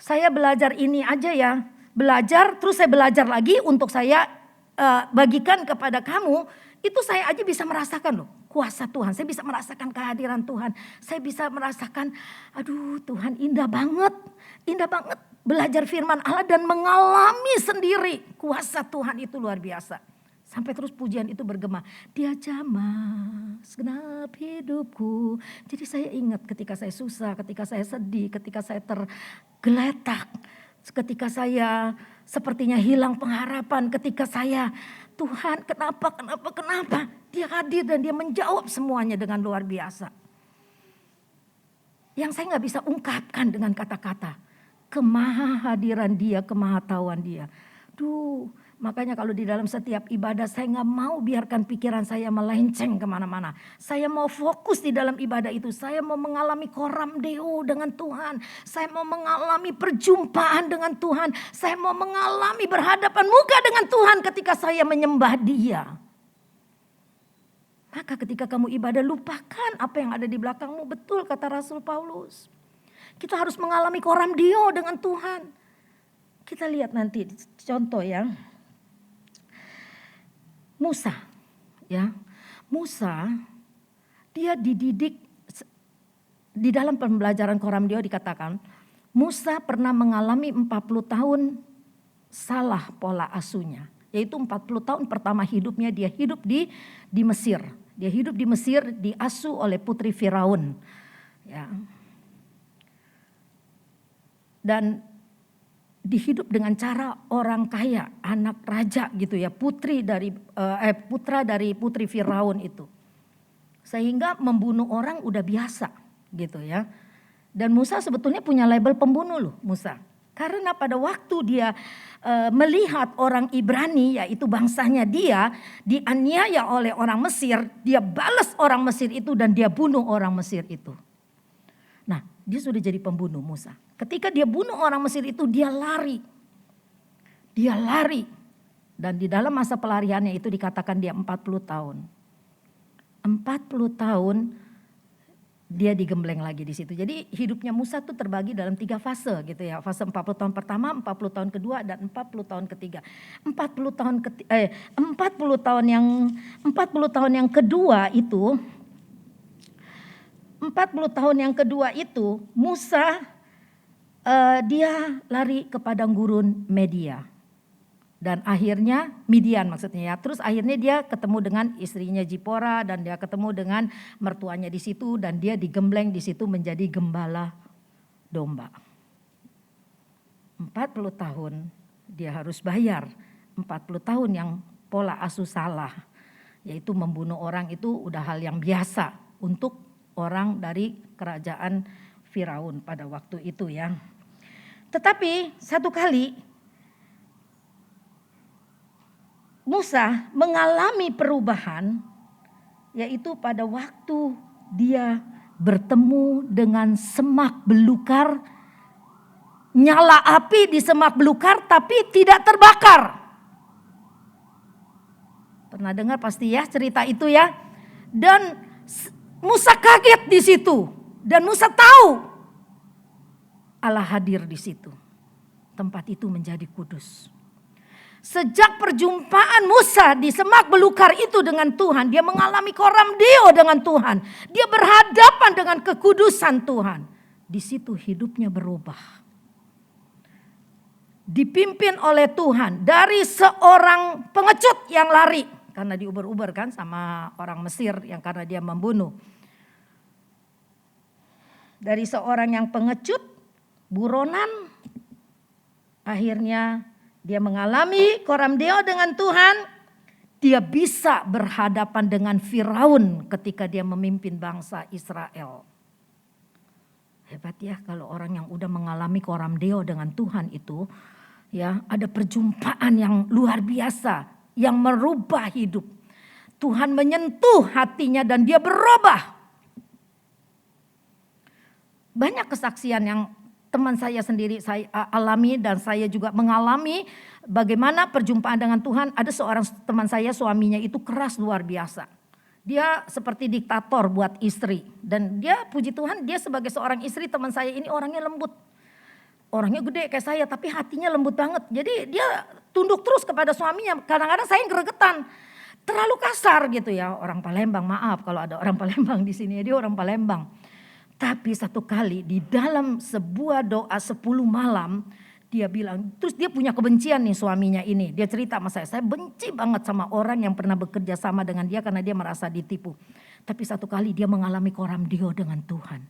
saya belajar ini aja ya. Belajar, terus saya belajar lagi untuk saya bagikan kepada kamu. Itu saya aja bisa merasakan loh kuasa Tuhan. Saya bisa merasakan kehadiran Tuhan. Saya bisa merasakan, aduh Tuhan indah banget. Indah banget belajar firman Allah dan mengalami sendiri kuasa Tuhan itu luar biasa. Sampai terus pujian itu bergema. Dia jamah segenap hidupku. Jadi saya ingat ketika saya susah, ketika saya sedih, ketika saya tergeletak. Ketika saya sepertinya hilang pengharapan. Ketika saya, Tuhan kenapa. Dia hadir dan dia menjawab semuanya dengan luar biasa. Yang saya gak bisa ungkapkan dengan kata-kata. Kemahahadiran dia, kemahatauan dia. Makanya kalau di dalam setiap ibadah saya gak mau biarkan pikiran saya melenceng kemana-mana. Saya mau fokus di dalam ibadah itu. Saya mau mengalami koram deo dengan Tuhan. Saya mau mengalami perjumpaan dengan Tuhan. Saya mau mengalami berhadapan muka dengan Tuhan ketika saya menyembah dia. Maka ketika kamu ibadah lupakan apa yang ada di belakangmu. Betul kata Rasul Paulus. Kita harus mengalami koram deo dengan Tuhan. Kita lihat nanti contoh ya. Musa, ya, Musa dia dididik di dalam pembelajaran koram deo dikatakan Musa pernah mengalami 40 tahun salah pola asuhnya, yaitu 40 tahun pertama hidupnya dia hidup di Mesir, dia hidup di Mesir diasuh oleh putri Firaun, ya, dan dihidup dengan cara orang kaya, anak raja gitu ya, putra dari putri Firaun itu. Sehingga membunuh orang udah biasa gitu ya. Dan Musa sebetulnya punya label pembunuh loh Musa. Karena pada waktu dia melihat orang Ibrani yaitu bangsanya dia dianiaya oleh orang Mesir, dia balas orang Mesir itu dan dia bunuh orang Mesir itu. Nah, dia sudah jadi pembunuh Musa. Ketika dia bunuh orang Mesir itu dia lari. Dia lari Dan di dalam masa pelariannya itu dikatakan dia 40 tahun. 40 tahun dia digembleng lagi di situ. Jadi hidupnya Musa tuh terbagi dalam 3 fase gitu ya. Fase 40 tahun pertama, 40 tahun kedua, dan 40 tahun ketiga. 40 tahun yang kedua itu 40 tahun yang kedua itu Musa dia lari ke padang gurun Media. Dan akhirnya Midian maksudnya ya. Terus akhirnya dia ketemu dengan istrinya Zipora dan dia ketemu dengan mertuanya di situ dan dia digembleng di situ menjadi gembala domba. 40 tahun dia harus bayar. 40 tahun yang pola asuh salah. Yaitu membunuh orang itu udah hal yang biasa untuk orang dari kerajaan Firaun pada waktu itu ya. Tetapi satu kali Musa mengalami perubahan, yaitu pada waktu dia bertemu dengan semak belukar, nyala api di semak belukar tapi tidak terbakar. Pernah dengar pasti ya cerita itu ya. Dan Musa kaget di situ dan Musa tahu Allah hadir di situ. Tempat itu menjadi kudus. Sejak perjumpaan Musa di semak belukar itu dengan Tuhan, dia mengalami koramdeo dengan Tuhan. Dia berhadapan dengan kekudusan Tuhan. Di situ hidupnya berubah. Dipimpin oleh Tuhan dari seorang pengecut yang lari. Karena diuber-uber kan sama orang Mesir yang karena dia membunuh. Dari seorang yang pengecut, buronan, akhirnya dia mengalami koramdeo dengan Tuhan. Dia bisa berhadapan dengan Firaun ketika dia memimpin bangsa Israel. Hebat ya kalau orang yang udah mengalami koramdeo dengan Tuhan itu. Ya, ada perjumpaan yang luar biasa. Yang merubah hidup. Tuhan menyentuh hatinya dan dia berubah. Banyak kesaksian yang teman saya sendiri saya alami dan saya juga mengalami bagaimana perjumpaan dengan Tuhan. Ada seorang teman saya suaminya itu keras luar biasa. Dia seperti diktator buat istri. Dan dia puji Tuhan dia sebagai seorang istri teman saya ini orangnya lembut. Orangnya gede kayak saya tapi hatinya lembut banget. Jadi dia tunduk terus kepada suaminya. Kadang-kadang saya gregetan. Terlalu kasar gitu ya. Orang Palembang, maaf kalau ada orang Palembang di sini. Dia orang Palembang. Tapi satu kali di dalam sebuah doa 10 malam dia bilang, terus dia punya kebencian nih suaminya ini. Dia cerita sama saya benci banget sama orang yang pernah bekerja sama dengan dia karena dia merasa ditipu. Tapi satu kali dia mengalami koramdeo dengan Tuhan.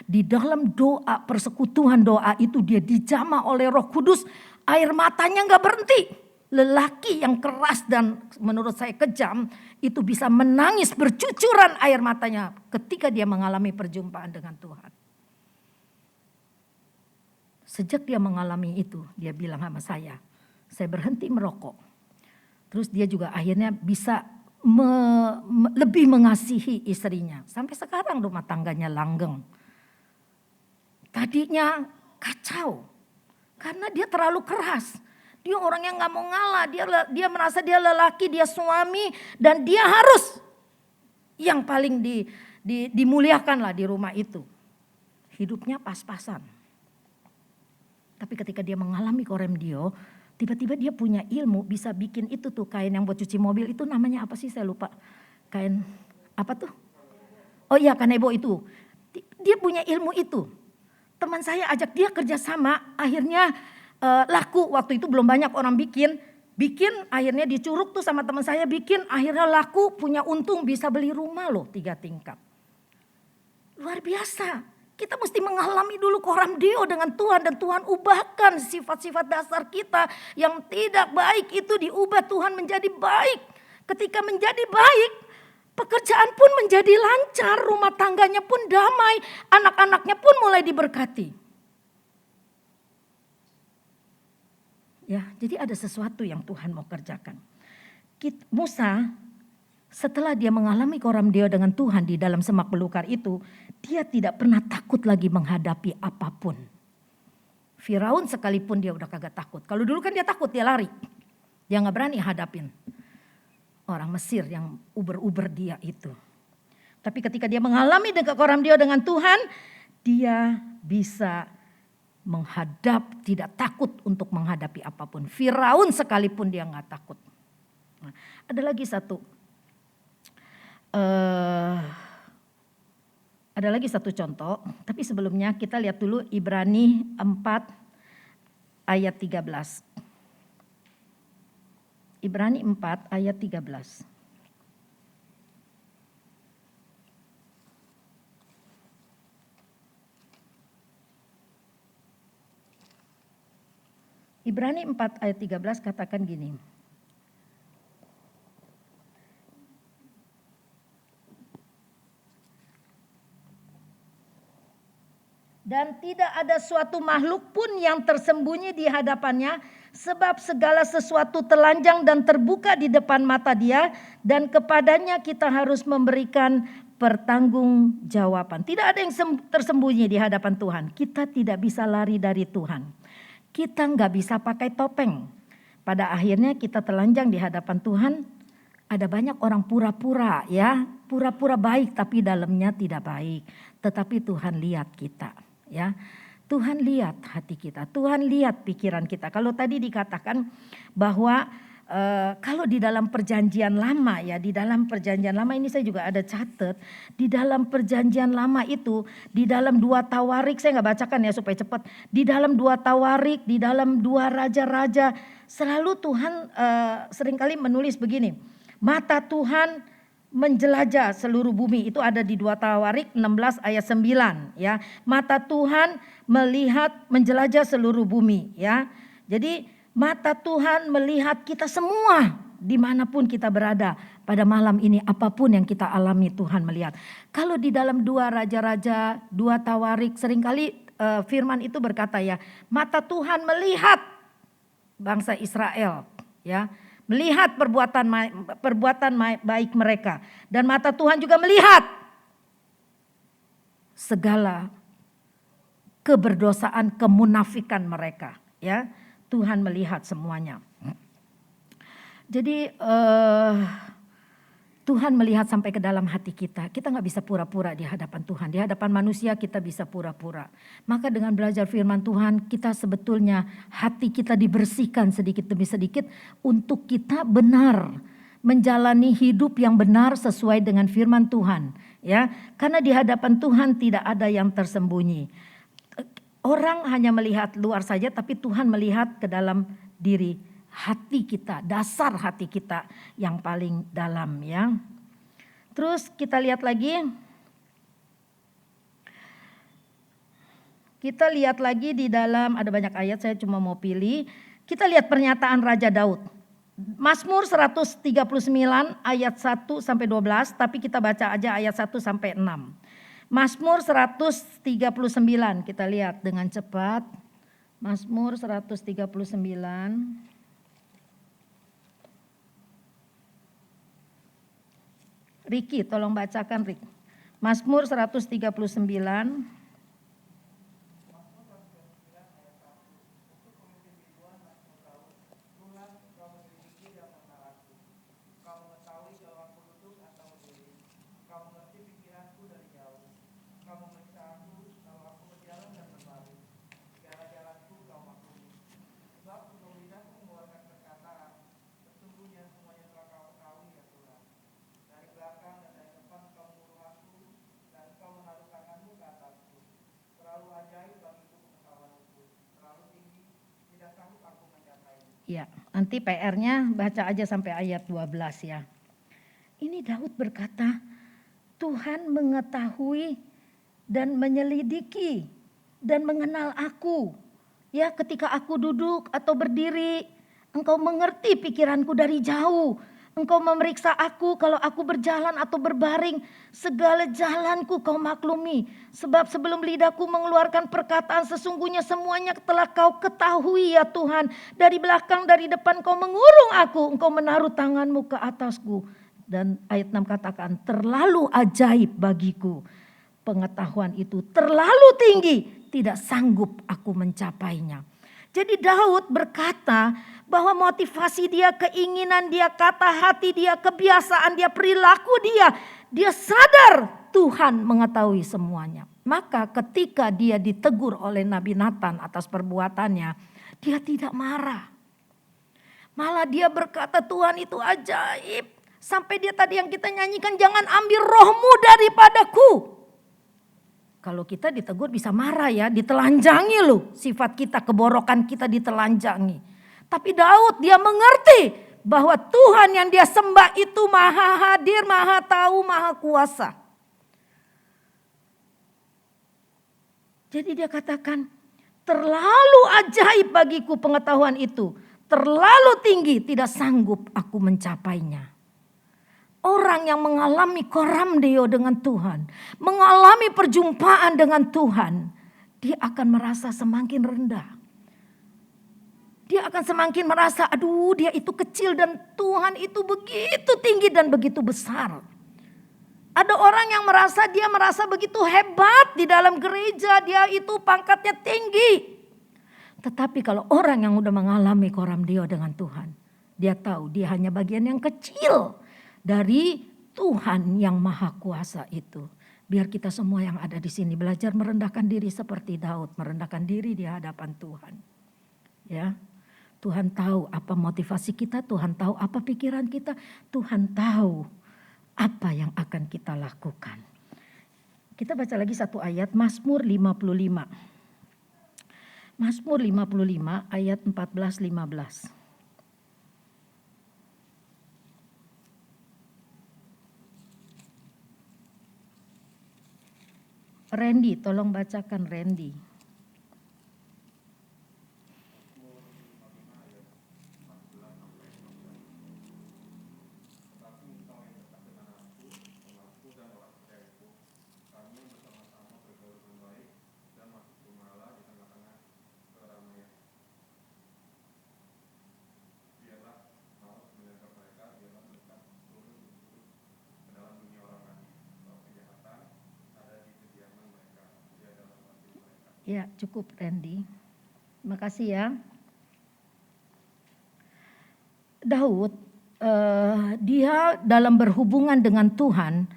Di dalam doa persekutuan doa itu dia dijamah oleh Roh Kudus, air matanya gak berhenti. Lelaki yang keras dan menurut saya kejam itu bisa menangis bercucuran air matanya ketika dia mengalami perjumpaan dengan Tuhan. Sejak dia mengalami itu dia bilang sama saya berhenti merokok. Terus dia juga akhirnya bisa lebih mengasihi istrinya. Sampai sekarang rumah tangganya langgeng. Tadinya kacau karena dia terlalu keras. Dia orang yang gak mau ngalah, dia merasa dia lelaki, dia suami dan dia harus yang paling dimuliakan lah di rumah itu. Hidupnya pas-pasan. Tapi ketika dia mengalami koramdeo, tiba-tiba dia punya ilmu bisa bikin itu tuh kain yang buat cuci mobil itu namanya apa sih saya lupa. Kain apa tuh? Oh iya kanebo itu. Dia punya ilmu itu. Teman saya ajak dia kerjasama akhirnya laku. Waktu itu belum banyak orang bikin akhirnya dicuruk tuh sama teman saya bikin akhirnya laku punya untung bisa beli rumah loh 3 tingkat. Luar biasa. Kita mesti mengalami dulu koramdeo dengan Tuhan dan Tuhan ubahkan sifat-sifat dasar kita yang tidak baik itu diubah Tuhan menjadi baik. Ketika menjadi baik, pekerjaan pun menjadi lancar, rumah tangganya pun damai, anak-anaknya pun mulai diberkati. Ya, jadi ada sesuatu yang Tuhan mau kerjakan. Musa setelah dia mengalami koramdeo dengan Tuhan di dalam semak belukar itu, dia tidak pernah takut lagi menghadapi apapun. Firaun sekalipun dia udah kagak takut. Kalau dulu kan dia takut, dia lari. Dia gak berani hadapin orang Mesir yang uber-uber dia itu. Tapi ketika dia mengalami kekoram dia dengan Tuhan, dia bisa menghadap, tidak takut untuk menghadapi apapun. Firaun sekalipun dia gak takut. Nah, ada lagi satu contoh, tapi sebelumnya kita lihat dulu Ibrani 4 ayat 13. Ibrani 4 ayat 13. Ibrani 4 ayat 13 katakan gini. Dan tidak ada suatu makhluk pun yang tersembunyi di hadapannya, sebab segala sesuatu telanjang dan terbuka di depan mata Dia, dan kepadanya kita harus memberikan pertanggungjawaban. Tidak ada yang tersembunyi di hadapan Tuhan. Kita tidak bisa lari dari Tuhan. Kita nggak bisa pakai topeng. Pada akhirnya kita telanjang di hadapan Tuhan. Ada banyak orang pura-pura ya, pura-pura baik tapi dalamnya tidak baik. Tetapi Tuhan lihat kita. Ya, Tuhan lihat hati kita, Tuhan lihat pikiran kita. Kalau tadi dikatakan bahwa kalau di dalam perjanjian lama ya, di dalam perjanjian lama ini saya juga ada catat. Di dalam perjanjian lama itu, di dalam 2 Tawarik, saya nggak bacakan ya supaya cepat. Di dalam 2 Tawarik, di dalam 2 Raja-Raja, selalu Tuhan seringkali menulis begini. Mata Tuhan menjelajah seluruh bumi, itu ada di 2 Tawarik 16 ayat 9 ya. Mata Tuhan melihat menjelajah seluruh bumi ya. Jadi mata Tuhan melihat kita semua dimanapun kita berada pada malam ini, apapun yang kita alami Tuhan melihat. Kalau di dalam 2 Raja-Raja, 2 Tawarik seringkali firman itu berkata ya, mata Tuhan melihat bangsa Israel ya. Melihat perbuatan baik mereka. Dan mata Tuhan juga melihat segala keberdosaan, kemunafikan mereka. Ya, Tuhan melihat semuanya. Jadi Tuhan melihat sampai ke dalam hati kita. Kita gak bisa pura-pura di hadapan Tuhan. Di hadapan manusia kita bisa pura-pura. Maka dengan belajar firman Tuhan, kita sebetulnya hati kita dibersihkan sedikit demi sedikit untuk kita benar menjalani hidup yang benar sesuai dengan firman Tuhan. Ya, karena di hadapan Tuhan tidak ada yang tersembunyi. Orang hanya melihat luar saja, tapi Tuhan melihat ke dalam diri hati kita, dasar hati kita yang paling dalam ya. Terus kita lihat lagi. Kita lihat lagi di dalam, ada banyak ayat saya cuma mau pilih. Kita lihat pernyataan Raja Daud. Mazmur 139 ayat 1 sampai 12, tapi kita baca aja ayat 1 sampai 6. Mazmur 139, kita lihat dengan cepat. Mazmur 139. Riki, tolong bacakan Rik. Mazmur 139. Ya, nanti PR-nya baca aja sampai ayat 12 ya. Ini Daud berkata, Tuhan mengetahui dan menyelidiki dan mengenal aku. Ya, ketika aku duduk atau berdiri, Engkau mengerti pikiranku dari jauh. Engkau memeriksa aku kalau aku berjalan atau berbaring. Segala jalanku Kau maklumi. Sebab sebelum lidahku mengeluarkan perkataan, sesungguhnya semuanya telah Kau ketahui ya Tuhan. Dari belakang, dari depan Kau mengurung aku. Engkau menaruh tanganmu ke atasku. Dan ayat 6 katakan, terlalu ajaib bagiku. Pengetahuan itu terlalu tinggi. Tidak sanggup aku mencapainya. Jadi Daud berkata Bahwa motivasi dia, keinginan dia, kata hati dia, kebiasaan dia, perilaku dia. Dia sadar Tuhan mengetahui semuanya. Maka ketika dia ditegur oleh Nabi Nathan atas perbuatannya, dia tidak marah. Malah dia berkata, Tuhan itu ajaib. Sampai dia tadi yang kita nyanyikan, jangan ambil rohmu daripadaku. Kalau kita ditegur bisa marah ya, ditelanjangi loh. Sifat kita, keborokan kita ditelanjangi. Tapi Daud dia mengerti bahwa Tuhan yang dia sembah itu maha hadir, maha tahu, maha kuasa. Jadi dia katakan, terlalu ajaib bagiku pengetahuan itu. Terlalu tinggi, tidak sanggup aku mencapainya. Orang yang mengalami koramdeo dengan Tuhan, mengalami perjumpaan dengan Tuhan, dia akan merasa semakin rendah. Dia akan semakin merasa, aduh dia itu kecil dan Tuhan itu begitu tinggi dan begitu besar. Ada orang yang merasa begitu hebat di dalam gereja, dia itu pangkatnya tinggi. Tetapi kalau orang yang udah mengalami koramdeo dengan Tuhan, dia tahu dia hanya bagian yang kecil dari Tuhan yang maha kuasa itu. Biar kita semua yang ada di sini belajar merendahkan diri seperti Daud, merendahkan diri di hadapan Tuhan. Ya, Tuhan tahu apa motivasi kita, Tuhan tahu apa pikiran kita, Tuhan tahu apa yang akan kita lakukan. Kita baca lagi satu ayat, Mazmur 55. Mazmur 55 ayat 14-15. Randy, tolong bacakan Randy. Ya, cukup Randy. Terima kasih ya. Daud, dia dalam berhubungan dengan Tuhan,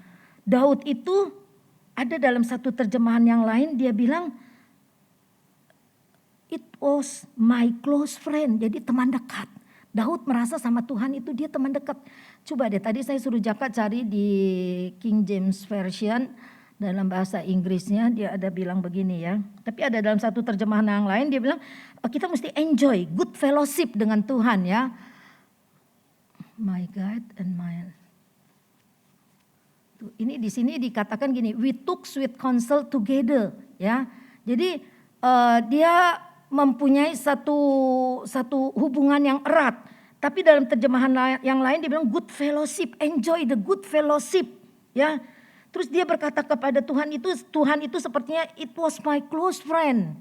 Daud itu ada dalam satu terjemahan yang lain dia bilang, it was my close friend, jadi teman dekat. Daud merasa sama Tuhan itu dia teman dekat. Coba deh, tadi saya suruh Jaka cari di King James Version. Dalam bahasa Inggrisnya dia ada bilang begini ya. Tapi ada dalam satu terjemahan yang lain dia bilang kita mesti enjoy good fellowship dengan Tuhan ya. My God and my. Ini di sini dikatakan gini, we took sweet counsel together ya. Jadi dia mempunyai satu hubungan yang erat. Tapi dalam terjemahan yang lain dia bilang good fellowship, enjoy the good fellowship ya. Terus dia berkata kepada Tuhan itu sepertinya it was my close friend.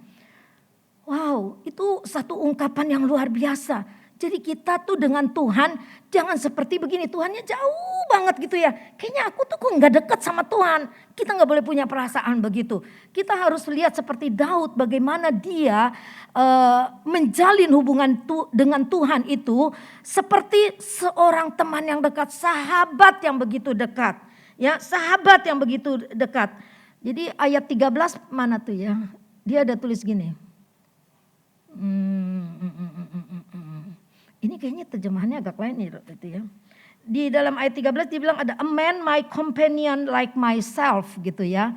Wow, itu satu ungkapan yang luar biasa. Jadi kita tuh dengan Tuhan jangan seperti begini, Tuhannya jauh banget gitu ya. Kayaknya aku tuh kok gak dekat sama Tuhan. Kita gak boleh punya perasaan begitu. Kita harus lihat seperti Daud bagaimana dia menjalin hubungan dengan Tuhan itu seperti seorang teman yang dekat, sahabat yang begitu dekat. Ya, sahabat yang begitu dekat. Jadi ayat 13 mana tuh ya? Dia ada tulis gini. Ini kayaknya terjemahannya agak lain nih itu ya. Di dalam ayat 13 dia bilang ada a man my companion like myself gitu ya.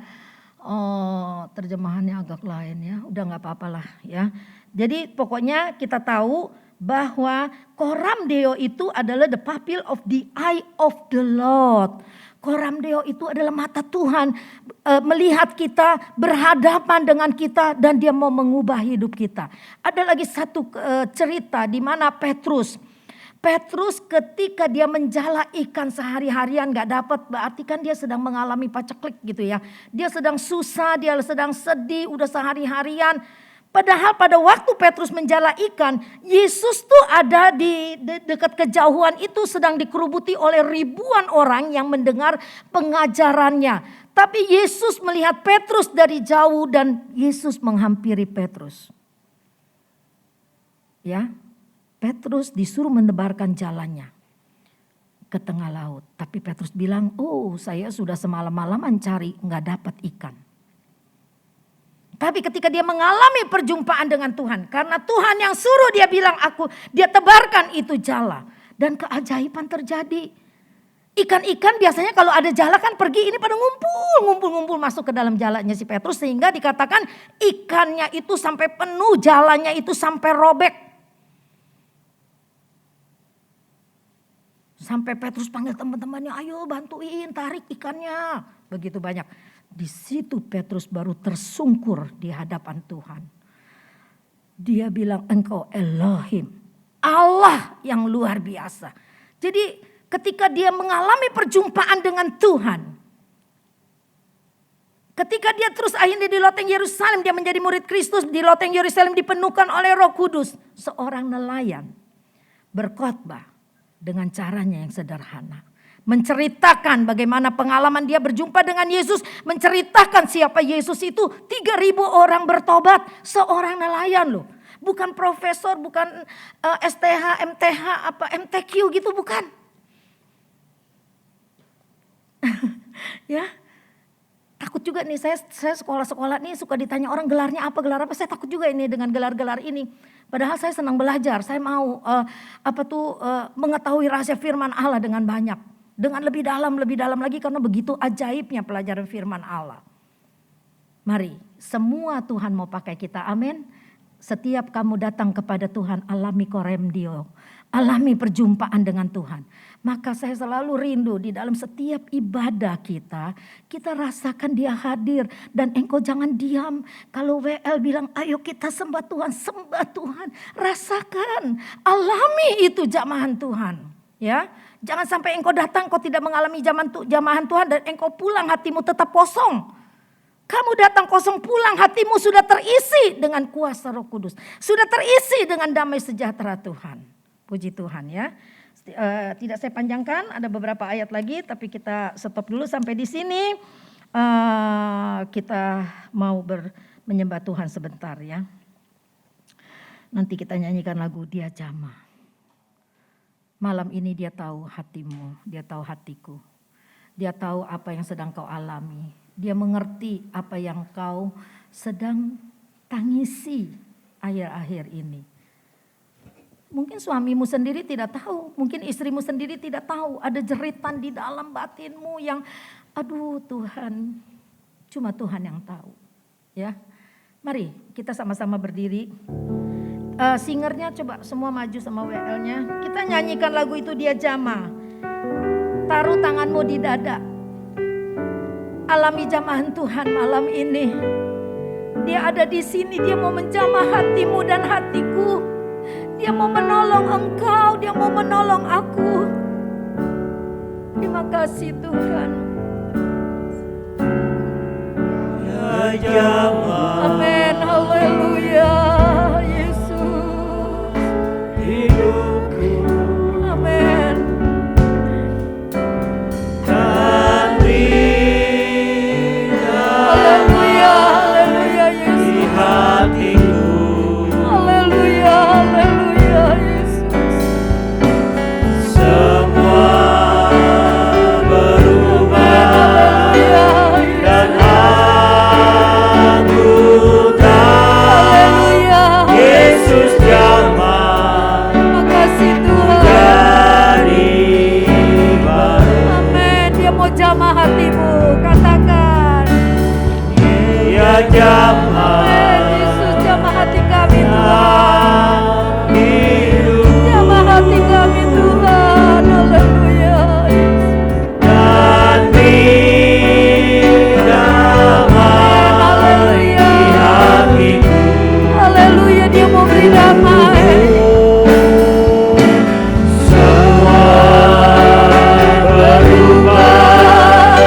Oh, terjemahannya agak lain ya. Udah gak apa-apa lah ya. Jadi pokoknya kita tahu bahwa koramdeo itu adalah the pupil of the eye of the Lord. Koramdeo itu adalah mata Tuhan melihat kita, berhadapan dengan kita dan dia mau mengubah hidup kita. Ada lagi satu cerita di mana Petrus ketika dia menjala ikan sehari-harian gak dapat, berarti kan dia sedang mengalami paceklik gitu ya. Dia sedang susah, dia sedang sedih, udah sehari-harian. Padahal pada waktu Petrus menjala ikan, Yesus tuh ada di dekat kejauhan itu sedang dikerubuti oleh ribuan orang yang mendengar pengajarannya. Tapi Yesus melihat Petrus dari jauh dan Yesus menghampiri Petrus. Ya, Petrus disuruh menebarkan jalannya ke tengah laut. Tapi Petrus bilang, oh saya sudah semalam-malaman cari, nggak dapat ikan. Tapi ketika dia mengalami perjumpaan dengan Tuhan, karena Tuhan yang suruh dia bilang dia tebarkan itu jala. Dan keajaiban terjadi. Ikan-ikan biasanya kalau ada jala kan pergi ini pada ngumpul masuk ke dalam jalanya si Petrus. Sehingga dikatakan ikannya itu sampai penuh, jalanya itu sampai robek. Sampai Petrus panggil teman-temannya, ayo bantuin tarik ikannya. Begitu banyak. Di situ Petrus baru tersungkur di hadapan Tuhan. Dia bilang, engkau Elohim, Allah yang luar biasa. Jadi ketika dia mengalami perjumpaan dengan Tuhan. Ketika dia terus akhirnya di loteng Yerusalem, dia menjadi murid Kristus. Di loteng Yerusalem dipenuhkan oleh Roh Kudus. Seorang nelayan berkhotbah dengan caranya yang sederhana. Menceritakan bagaimana pengalaman dia berjumpa dengan Yesus. Menceritakan siapa Yesus itu. 3.000 orang bertobat. Seorang nelayan loh. Bukan profesor, bukan STH, MTH, MTQ gitu, bukan. Ya, takut juga nih saya sekolah-sekolah nih suka ditanya orang gelarnya apa, gelar apa. Saya takut juga ini dengan gelar-gelar ini. Padahal saya senang belajar, saya mau mengetahui rahasia firman Allah dengan banyak. Dengan lebih dalam lagi karena begitu ajaibnya pelajaran firman Allah. Mari, semua Tuhan mau pakai kita, amin. Setiap kamu datang kepada Tuhan, alami koremdio, alami perjumpaan dengan Tuhan. Maka saya selalu rindu di dalam setiap ibadah kita rasakan dia hadir. Dan engkau jangan diam. Kalau WL bilang ayo kita sembah Tuhan. Rasakan, alami itu jamahan Tuhan. Ya, jangan sampai engkau datang kau tidak mengalami jamahan Tuhan dan engkau pulang hatimu tetap kosong. Kamu datang kosong pulang hatimu sudah terisi dengan kuasa Roh Kudus. Sudah terisi dengan damai sejahtera Tuhan. Puji Tuhan ya. Tidak saya panjangkan, ada beberapa ayat lagi tapi kita stop dulu sampai di sini. Kita mau menyembah Tuhan sebentar ya. Nanti kita nyanyikan lagu Dia Jamah. Malam ini dia tahu hatimu, dia tahu hatiku. Dia tahu apa yang sedang kau alami. Dia mengerti apa yang kau sedang tangisi akhir-akhir ini. Mungkin suamimu sendiri tidak tahu, mungkin istrimu sendiri tidak tahu. Ada jeritan di dalam batinmu yang aduh Tuhan, cuma Tuhan yang tahu. Ya, mari kita sama-sama berdiri. Singernya coba semua maju sama WL-nya. Kita nyanyikan lagu itu Dia Jamah. Taruh tanganmu di dada. Alami jamahan Tuhan malam ini. Dia ada di sini, dia mau menjamah hatimu dan hatiku. Dia mau menolong engkau, dia mau menolong aku. Terima kasih Tuhan. Ya Jamah, Amin, haleluya. hidupku Amin. dan Haleluya, haleluya di Yesus. hatiku. Haleluya, haleluya Yesus. Semua berubah Haleluya, dan aku tahu haleluya. Yesus jamah Terima kasih Tuhan. jadi baru. Amin. Dia mau jamah hatimu. Katakan. Ya jamah Amin. Yesus jamah hati kami Tuhan. hidup Jamah hati kami Tuhan. Haleluya. dan berdamai Haleluya. di hatiku. Haleluya. Dia mau beri damai. Semua berubah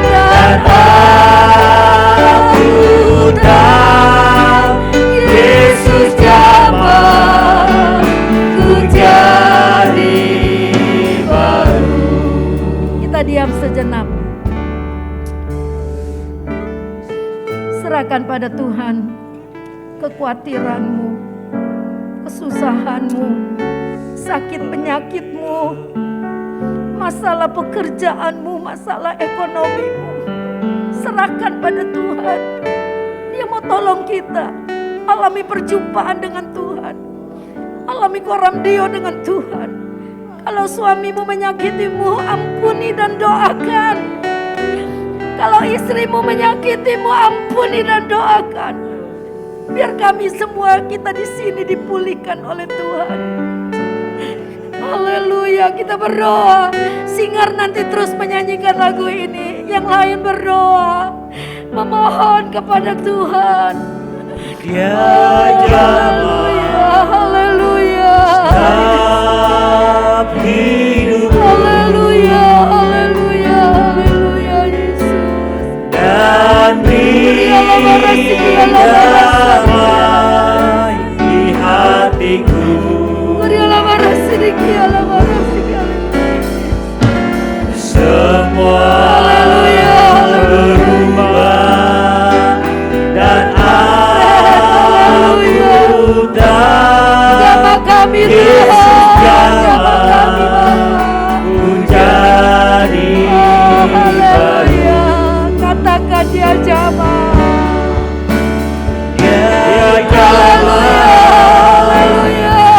dan aku tahu Yesus jamah ku jadi baru. Kita diam sejenak. Serahkan pada Tuhan kekhawatiranmu, kesusahanmu, sakit penyakitmu, masalah pekerjaanmu, masalah ekonomimu, serahkan pada Tuhan. Dia mau tolong kita alami perjumpaan dengan Tuhan, alami koramdio dengan Tuhan. Kalau suamimu menyakitimu, ampuni dan doakan. Kalau istrimu menyakitimu, ampuni dan doakan. Biar kami semua kita di sini dipulihkan oleh Tuhan. Haleluya, kita berdoa. Singar nanti terus menyanyikan lagu ini. Yang lain berdoa, memohon kepada Tuhan. Dia Haleluya, haleluya. tetap hidup Haleluya, haleluya, haleluya Yesus. dan beri damai di hatiku. Semua berubah dan aku tahu Yesus jamah ku jadi baru. Katakan dia jamah. Dia jamah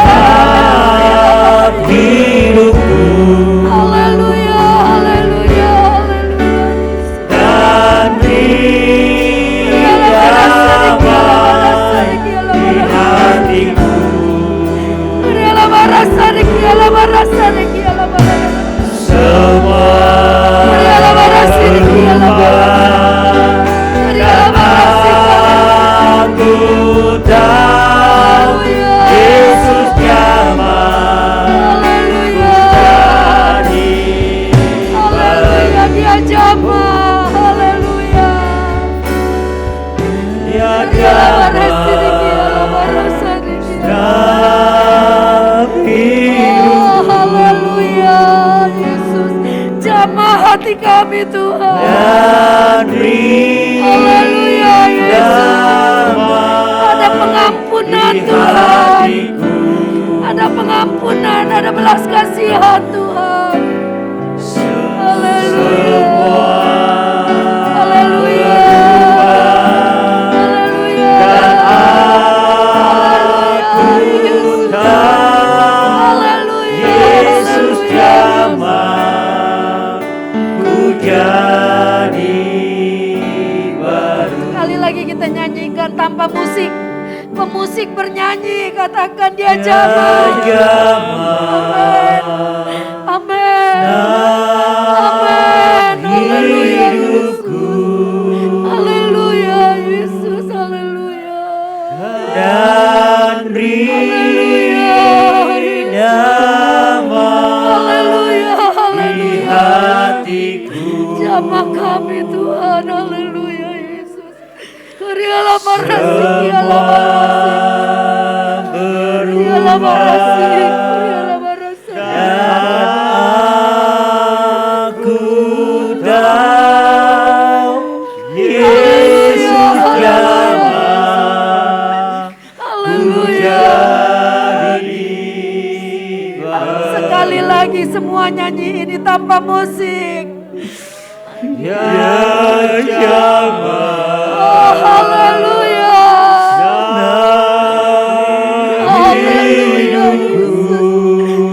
tetap hidupku Haleluya, haleluya, haleluya. dan beri damai di hatiku. Semua berubah dan aku tahu Yesus jamah jadi Haleluya, dia jamah. Haleluya. Dia jamah tetap hidup Haleluya, Yesus. Jamah hati kami Tuhan. dan beri Haleluya, Yesus. damai Ada pengampunan di Tuhan. hatiku. Ada pengampunan, ada belas kasihan Tuhan. Haleluya. Haleluya. Haleluya. Dan aku Yesus. tahu Haleluya. Yesus Haleluya. jamah ku jadi baru. Sekali lagi kita nyanyikan tanpa musik. Pemusik bernyanyi, katakan dia jamah. Jamah Amin. Amin. Haleluya hidupku Haleluya Yesus. Haleluya. dan beri damai Haleluya. di Haleluya. hatiku. Jamah kami Tuhan. Haleluya Yesus. Kuriala marasi, kuriala marasi. Kuriala marasi, kuriala marasi. Aku tahu Yesus jamah ku jadi baru. Sekali lagi semua nyanyi ini tanpa musik. Dia jamah Oh, haleluya. Haleluya Yesus.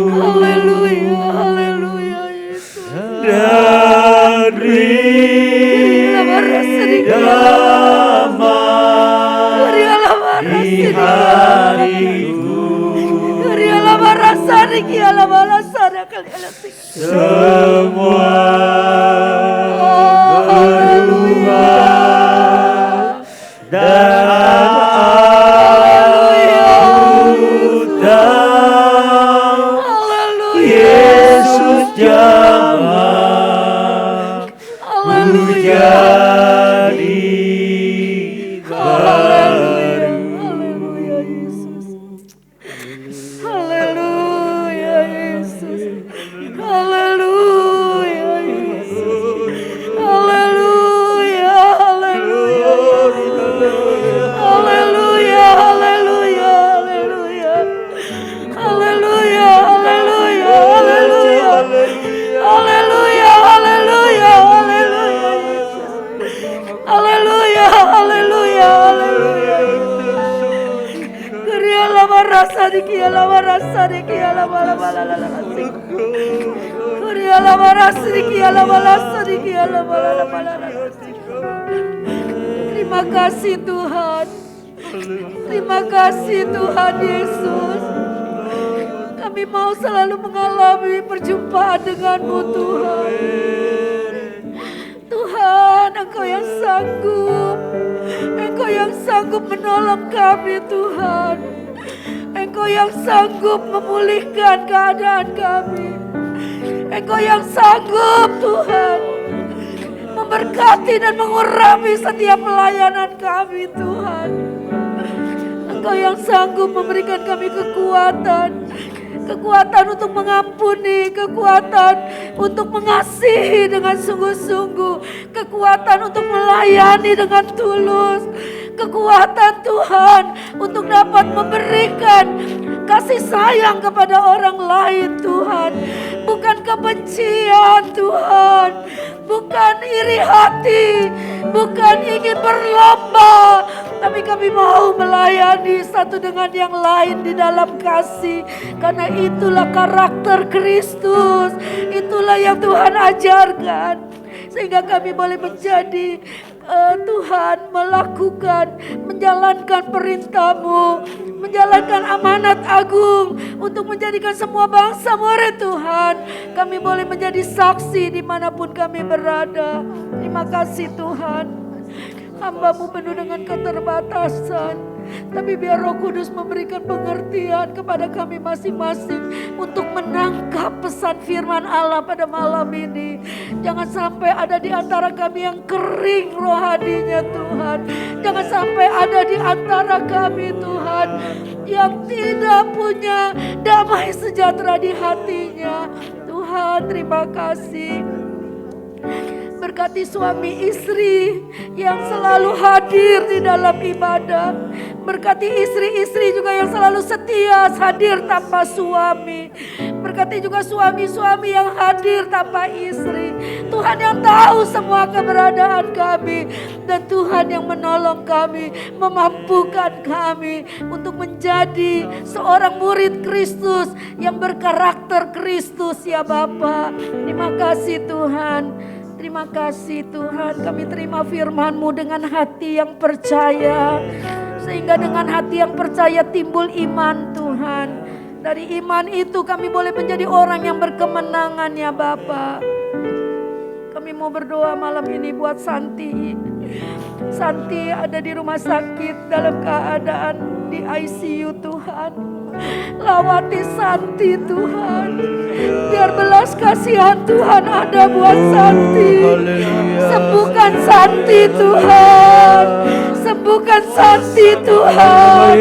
Haleluya, haleluya Yesus. dan beri damai Kuriala di marasi. hatiku. Kuriala marasari, kiala marasara kaliala sing. Semua Oh, haleluya. dan aku tahu Haleluya. Yesus jamah ku Haleluya. jadi baru. Haleluya Yesus. Haleluya Yesus. Haleluya dikia lama rasa dikia lama lama lama lama Kuria lama rasa dikia lama rasa dikia lama lama lama. Terima kasih Tuhan. Terima kasih Tuhan Yesus. Kami mau selalu mengalami perjumpaan denganmu Tuhan. Tuhan, Engkau yang sanggup. Engkau yang sanggup menolong kami Tuhan. Engkau yang sanggup memulihkan keadaan kami. Engkau yang sanggup Tuhan memberkati dan mengurapi setiap pelayanan kami Tuhan. Engkau yang sanggup memberikan kami kekuatan untuk mengampuni, kekuatan untuk mengasihi dengan sungguh-sungguh, kekuatan untuk melayani dengan tulus, kekuatan Tuhan untuk dapat memberikan kasih sayang kepada orang lain Tuhan, bukan kebencian Tuhan, bukan iri hati, bukan ingin berlomba, tapi kami mau melayani satu dengan yang lain di dalam kasih, karena itulah karakter Kristus, itulah yang Tuhan ajarkan, sehingga kami boleh menjadi Tuhan melakukan, menjalankan perintah-Mu, menjalankan amanat agung untuk menjadikan semua bangsa murid Tuhan. Kami boleh menjadi saksi dimanapun kami berada. Terima kasih Tuhan. Hamba-Mu penuh dengan keterbatasan, tapi biar Roh Kudus memberikan pengertian kepada kami masing-masing untuk menangkap pesan firman Allah pada malam ini. Jangan sampai ada di antara kami yang kering rohaninya Tuhan. Jangan sampai ada di antara kami Tuhan yang tidak punya damai sejahtera di hatinya. Tuhan, terima kasih. Berkati suami istri yang selalu hadir di dalam ibadah. Berkati istri-istri juga yang selalu setia hadir tanpa suami. Berkati juga suami-suami yang hadir tanpa istri. Tuhan yang tahu semua keberadaan kami. Dan Tuhan yang menolong kami, memampukan kami untuk menjadi seorang murid Kristus yang berkarakter Kristus ya Bapa. Terima kasih Tuhan. Terima kasih Tuhan, kami terima firman-Mu dengan hati yang percaya. Sehingga dengan hati yang percaya timbul iman Tuhan. Dari iman itu kami boleh menjadi orang yang berkemenangan ya Bapa. Kami mau berdoa malam ini buat Santi. Santi ada di rumah sakit dalam keadaan di ICU Tuhan. Lawati Santi Tuhan, biar belas kasihan Tuhan ada buat Santi. Sembuhkan Santi Tuhan, sembuhkan Santi Tuhan,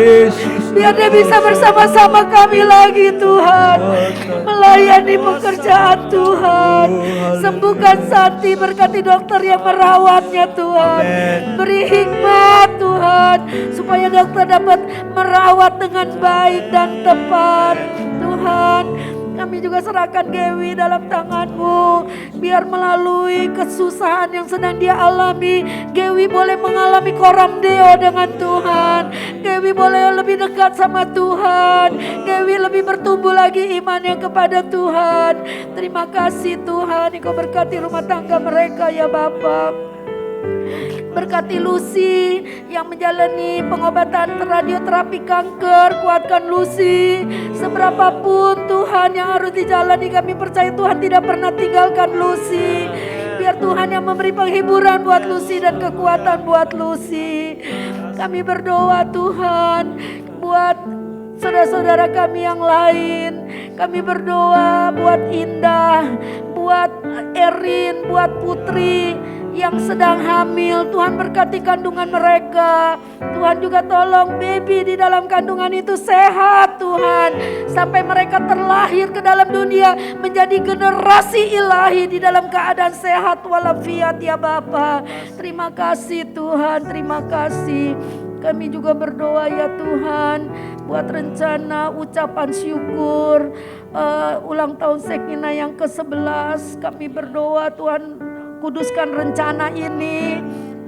biar dia bisa bersama-sama kami lagi Tuhan, melayani pekerjaan Tuhan. Sembuhkan Santi, berkati dokter yang merawatnya Tuhan, beri hikmat Tuhan, supaya dokter dapat merawat dengan baik dan tepat Tuhan. Kami juga serahkan Gewi dalam tangan-Mu, biar melalui kesusahan yang sedang dia alami, Gewi boleh mengalami koram deo dengan Tuhan. Gewi boleh lebih dekat sama Tuhan. Gewi lebih bertumbuh lagi imannya kepada Tuhan. Terima kasih Tuhan, Engkau berkati rumah tangga mereka ya Bapa. Berkati Lucy yang menjalani pengobatan radioterapi kanker. Kuatkan Lucy. Seberapapun Tuhan yang harus dijalani, kami percaya Tuhan tidak pernah tinggalkan Lucy. Biar Tuhan yang memberi penghiburan buat Lucy dan kekuatan buat Lucy. Kami berdoa Tuhan buat saudara-saudara kami yang lain. Kami berdoa buat Indah, buat Erin, buat Putri yang sedang hamil. Tuhan berkati kandungan mereka. Tuhan juga tolong baby di dalam kandungan itu sehat Tuhan, sampai mereka terlahir ke dalam dunia menjadi generasi ilahi di dalam keadaan sehat walafiat ya Bapa. Terima kasih Tuhan, terima kasih. Kami juga berdoa ya Tuhan buat rencana ucapan syukur ulang tahun Sekina yang ke-11. Kami berdoa Tuhan, kuduskan rencana ini.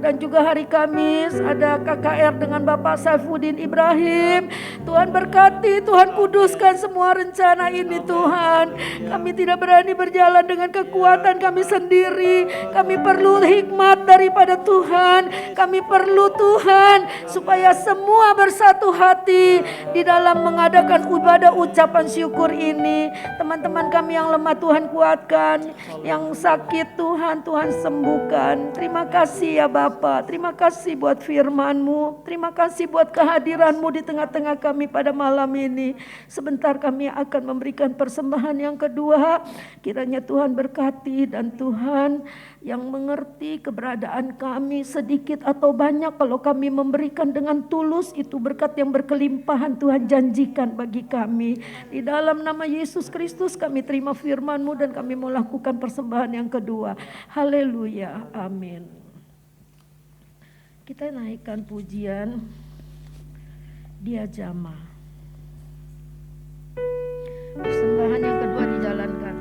Dan juga hari Kamis ada KKR dengan Bapak Saifuddin Ibrahim. Tuhan berkati, Tuhan kuduskan semua rencana ini Tuhan. Kami tidak berani berjalan dengan kekuatan kami sendiri. Kami perlu hikmat daripada Tuhan. Kami perlu Tuhan supaya semua bersatu hati di dalam mengadakan ibadah ucapan syukur ini. Teman-teman kami yang lemah Tuhan kuatkan, yang sakit Tuhan sembuhkan. Terima kasih ya Bapa, terima kasih buat firman-Mu, terima kasih buat kehadiran-Mu di tengah-tengah kami pada malam ini. Sebentar kami akan memberikan persembahan yang kedua. Kiranya Tuhan berkati dan Tuhan yang mengerti keberadaan kami sedikit atau banyak, kalau kami memberikan dengan tulus, itu berkat yang berkelimpahan Tuhan janjikan bagi kami. Di dalam nama Yesus Kristus kami terima firman-Mu dan kami mau lakukan persembahan yang kedua. Haleluya, amin. Kita naikkan pujian Dia Jama. Persembahan yang kedua dijalankan.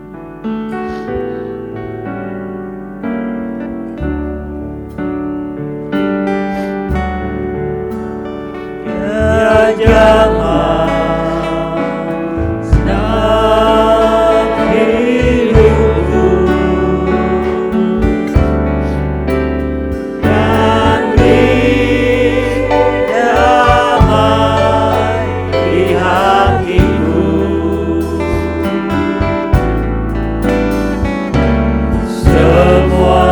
Dia Jama, senang hidupku, dan beri damai di hatiku. Semua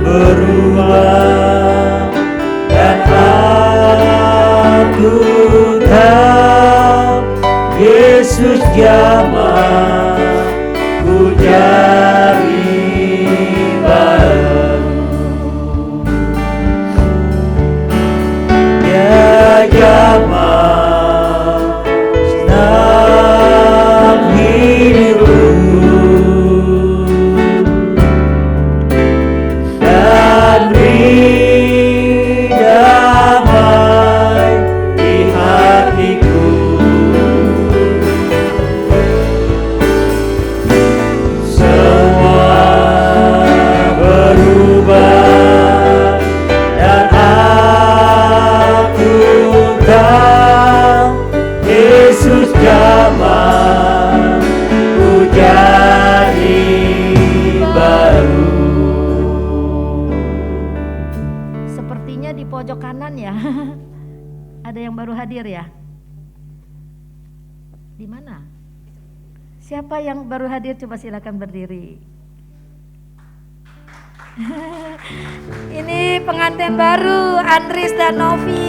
berubah dan aku tahu Yesus jamah ku jadi baru. Dia jamah senang hidupku dan beri damai di hatiku. Semua berubah dan aku tahu Yesus jamah ku jadi baru. Sepertinya di pojok kanan ya. Ada yang baru hadir ya? Di mana? Siapa yang baru hadir? Coba silakan berdiri. Ini pengantin baru, Andris dan Novi.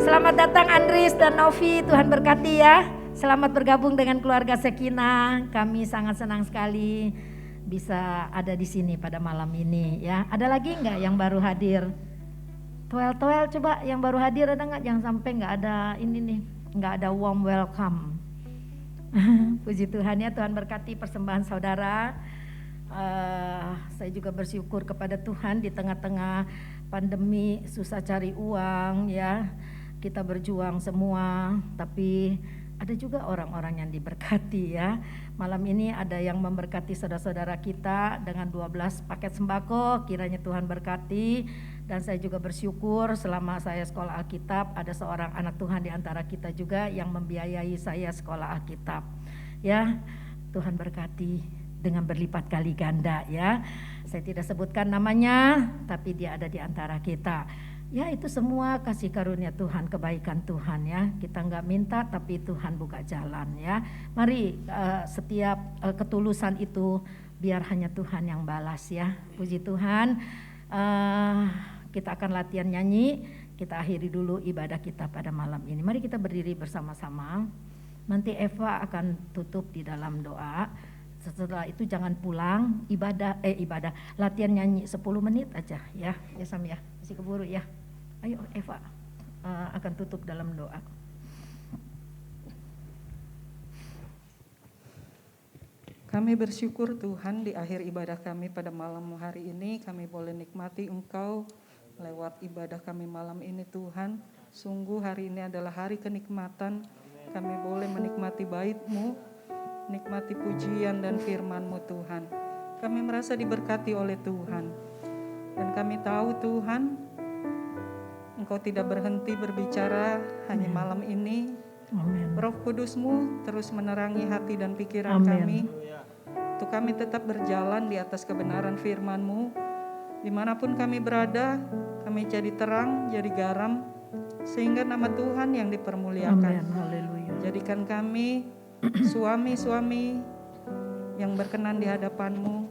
Selamat datang Andris dan Novi, Tuhan berkati ya. Selamat bergabung dengan keluarga Sekinah. Kami sangat senang sekali bisa ada di sini pada malam ini ya. Ada lagi nggak yang baru hadir? Toel coba yang baru hadir ada nggak? Jangan sampai nggak ada ini nih, nggak ada warm welcome. Puji Tuhan ya, Tuhan berkati persembahan saudara. Saya juga bersyukur kepada Tuhan di tengah-tengah pandemi susah cari uang ya. Kita berjuang semua, tapi ada juga orang-orang yang diberkati ya. Malam ini ada yang memberkati saudara-saudara kita dengan 12 paket sembako. Kiranya Tuhan berkati. Dan saya juga bersyukur selama saya sekolah Alkitab ada seorang anak Tuhan di antara kita juga yang membiayai saya sekolah Alkitab. Ya, Tuhan berkati dengan berlipat kali ganda ya. Saya tidak sebutkan namanya, tapi dia ada di antara kita. Ya, itu semua kasih karunia Tuhan, kebaikan Tuhan ya. Kita nggak minta tapi Tuhan buka jalan ya. Mari setiap ketulusan itu biar hanya Tuhan yang balas ya. Puji Tuhan. Kita akan latihan nyanyi. Kita akhiri dulu ibadah kita pada malam ini. Mari kita berdiri bersama-sama. Nanti Eva akan tutup di dalam doa. Setelah itu jangan pulang, ibadah latihan nyanyi 10 menit aja ya. Ya Sam ya, masih keburu ya. Ayo Eva akan tutup dalam doa. Kami bersyukur Tuhan di akhir ibadah kami pada malam hari ini kami boleh nikmati Engkau lewat ibadah kami malam ini Tuhan. Sungguh hari ini adalah hari kenikmatan. Kami boleh menikmati bait-Mu, nikmati pujian dan firman-Mu Tuhan. Kami merasa diberkati oleh Tuhan. Dan kami tahu Tuhan, Engkau tidak berhenti berbicara hanya malam ini. Amin. Roh Kudus-Mu terus menerangi hati dan pikiran Amin. kami. Untuk kami tetap berjalan di atas kebenaran firman-Mu. Dimanapun kami berada, kami jadi terang, jadi garam, sehingga nama Tuhan yang dipermuliakan. Amin. Haleluya. Jadikan kami suami-suami yang berkenan di hadapan-Mu.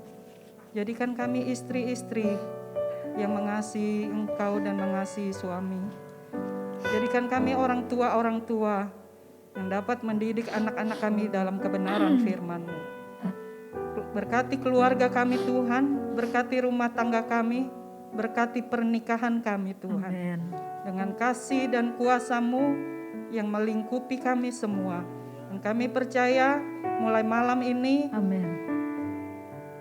Jadikan kami istri-istri yang mengasihi Engkau dan mengasihi suami. Jadikan kami orang tua yang dapat mendidik anak-anak kami dalam kebenaran firman-Mu. Berkati keluarga kami Tuhan, berkati rumah tangga kami, berkati pernikahan kami Tuhan. Amin. Dengan kasih dan kuasa-Mu yang melingkupi kami semua. Dan kami percaya mulai malam ini Amin.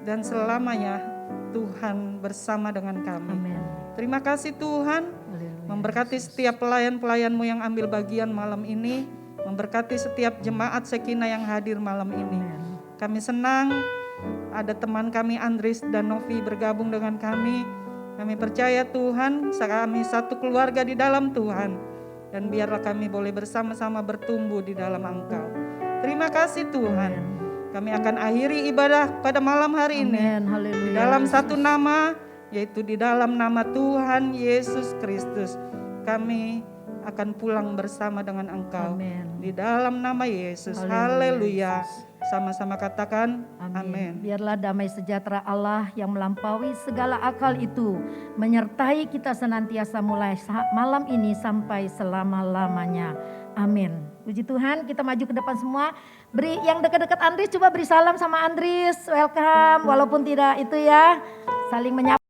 dan selamanya Tuhan bersama dengan kami. Amin. Terima kasih Tuhan, Haleluya. memberkati setiap pelayan-pelayan-Mu yang ambil bagian malam ini, memberkati setiap jemaat Sekinah yang hadir malam ini. Amin. Kami senang ada teman kami Andris dan Novi bergabung dengan kami. Kami percaya Tuhan, kami satu keluarga di dalam Tuhan. Dan biarlah kami boleh bersama-sama bertumbuh di dalam Engkau. Terima kasih Tuhan. Kami akan akhiri ibadah pada malam hari ini. Amin. Di Haleluya. dalam satu nama, yaitu di dalam nama Tuhan Yesus Kristus. Kami akan pulang bersama dengan Engkau. Amin. Di dalam nama Yesus. Haleluya, Haleluya. Sama-sama katakan Amin. amin. Biarlah damai sejahtera Allah yang melampaui segala akal itu menyertai kita senantiasa mulai malam ini sampai selama-lamanya. Amin. Puji Tuhan, kita maju ke depan semua. Beri yang dekat-dekat Andris, coba beri salam sama Andris. Welcome, walaupun tidak itu ya. Saling menyapa.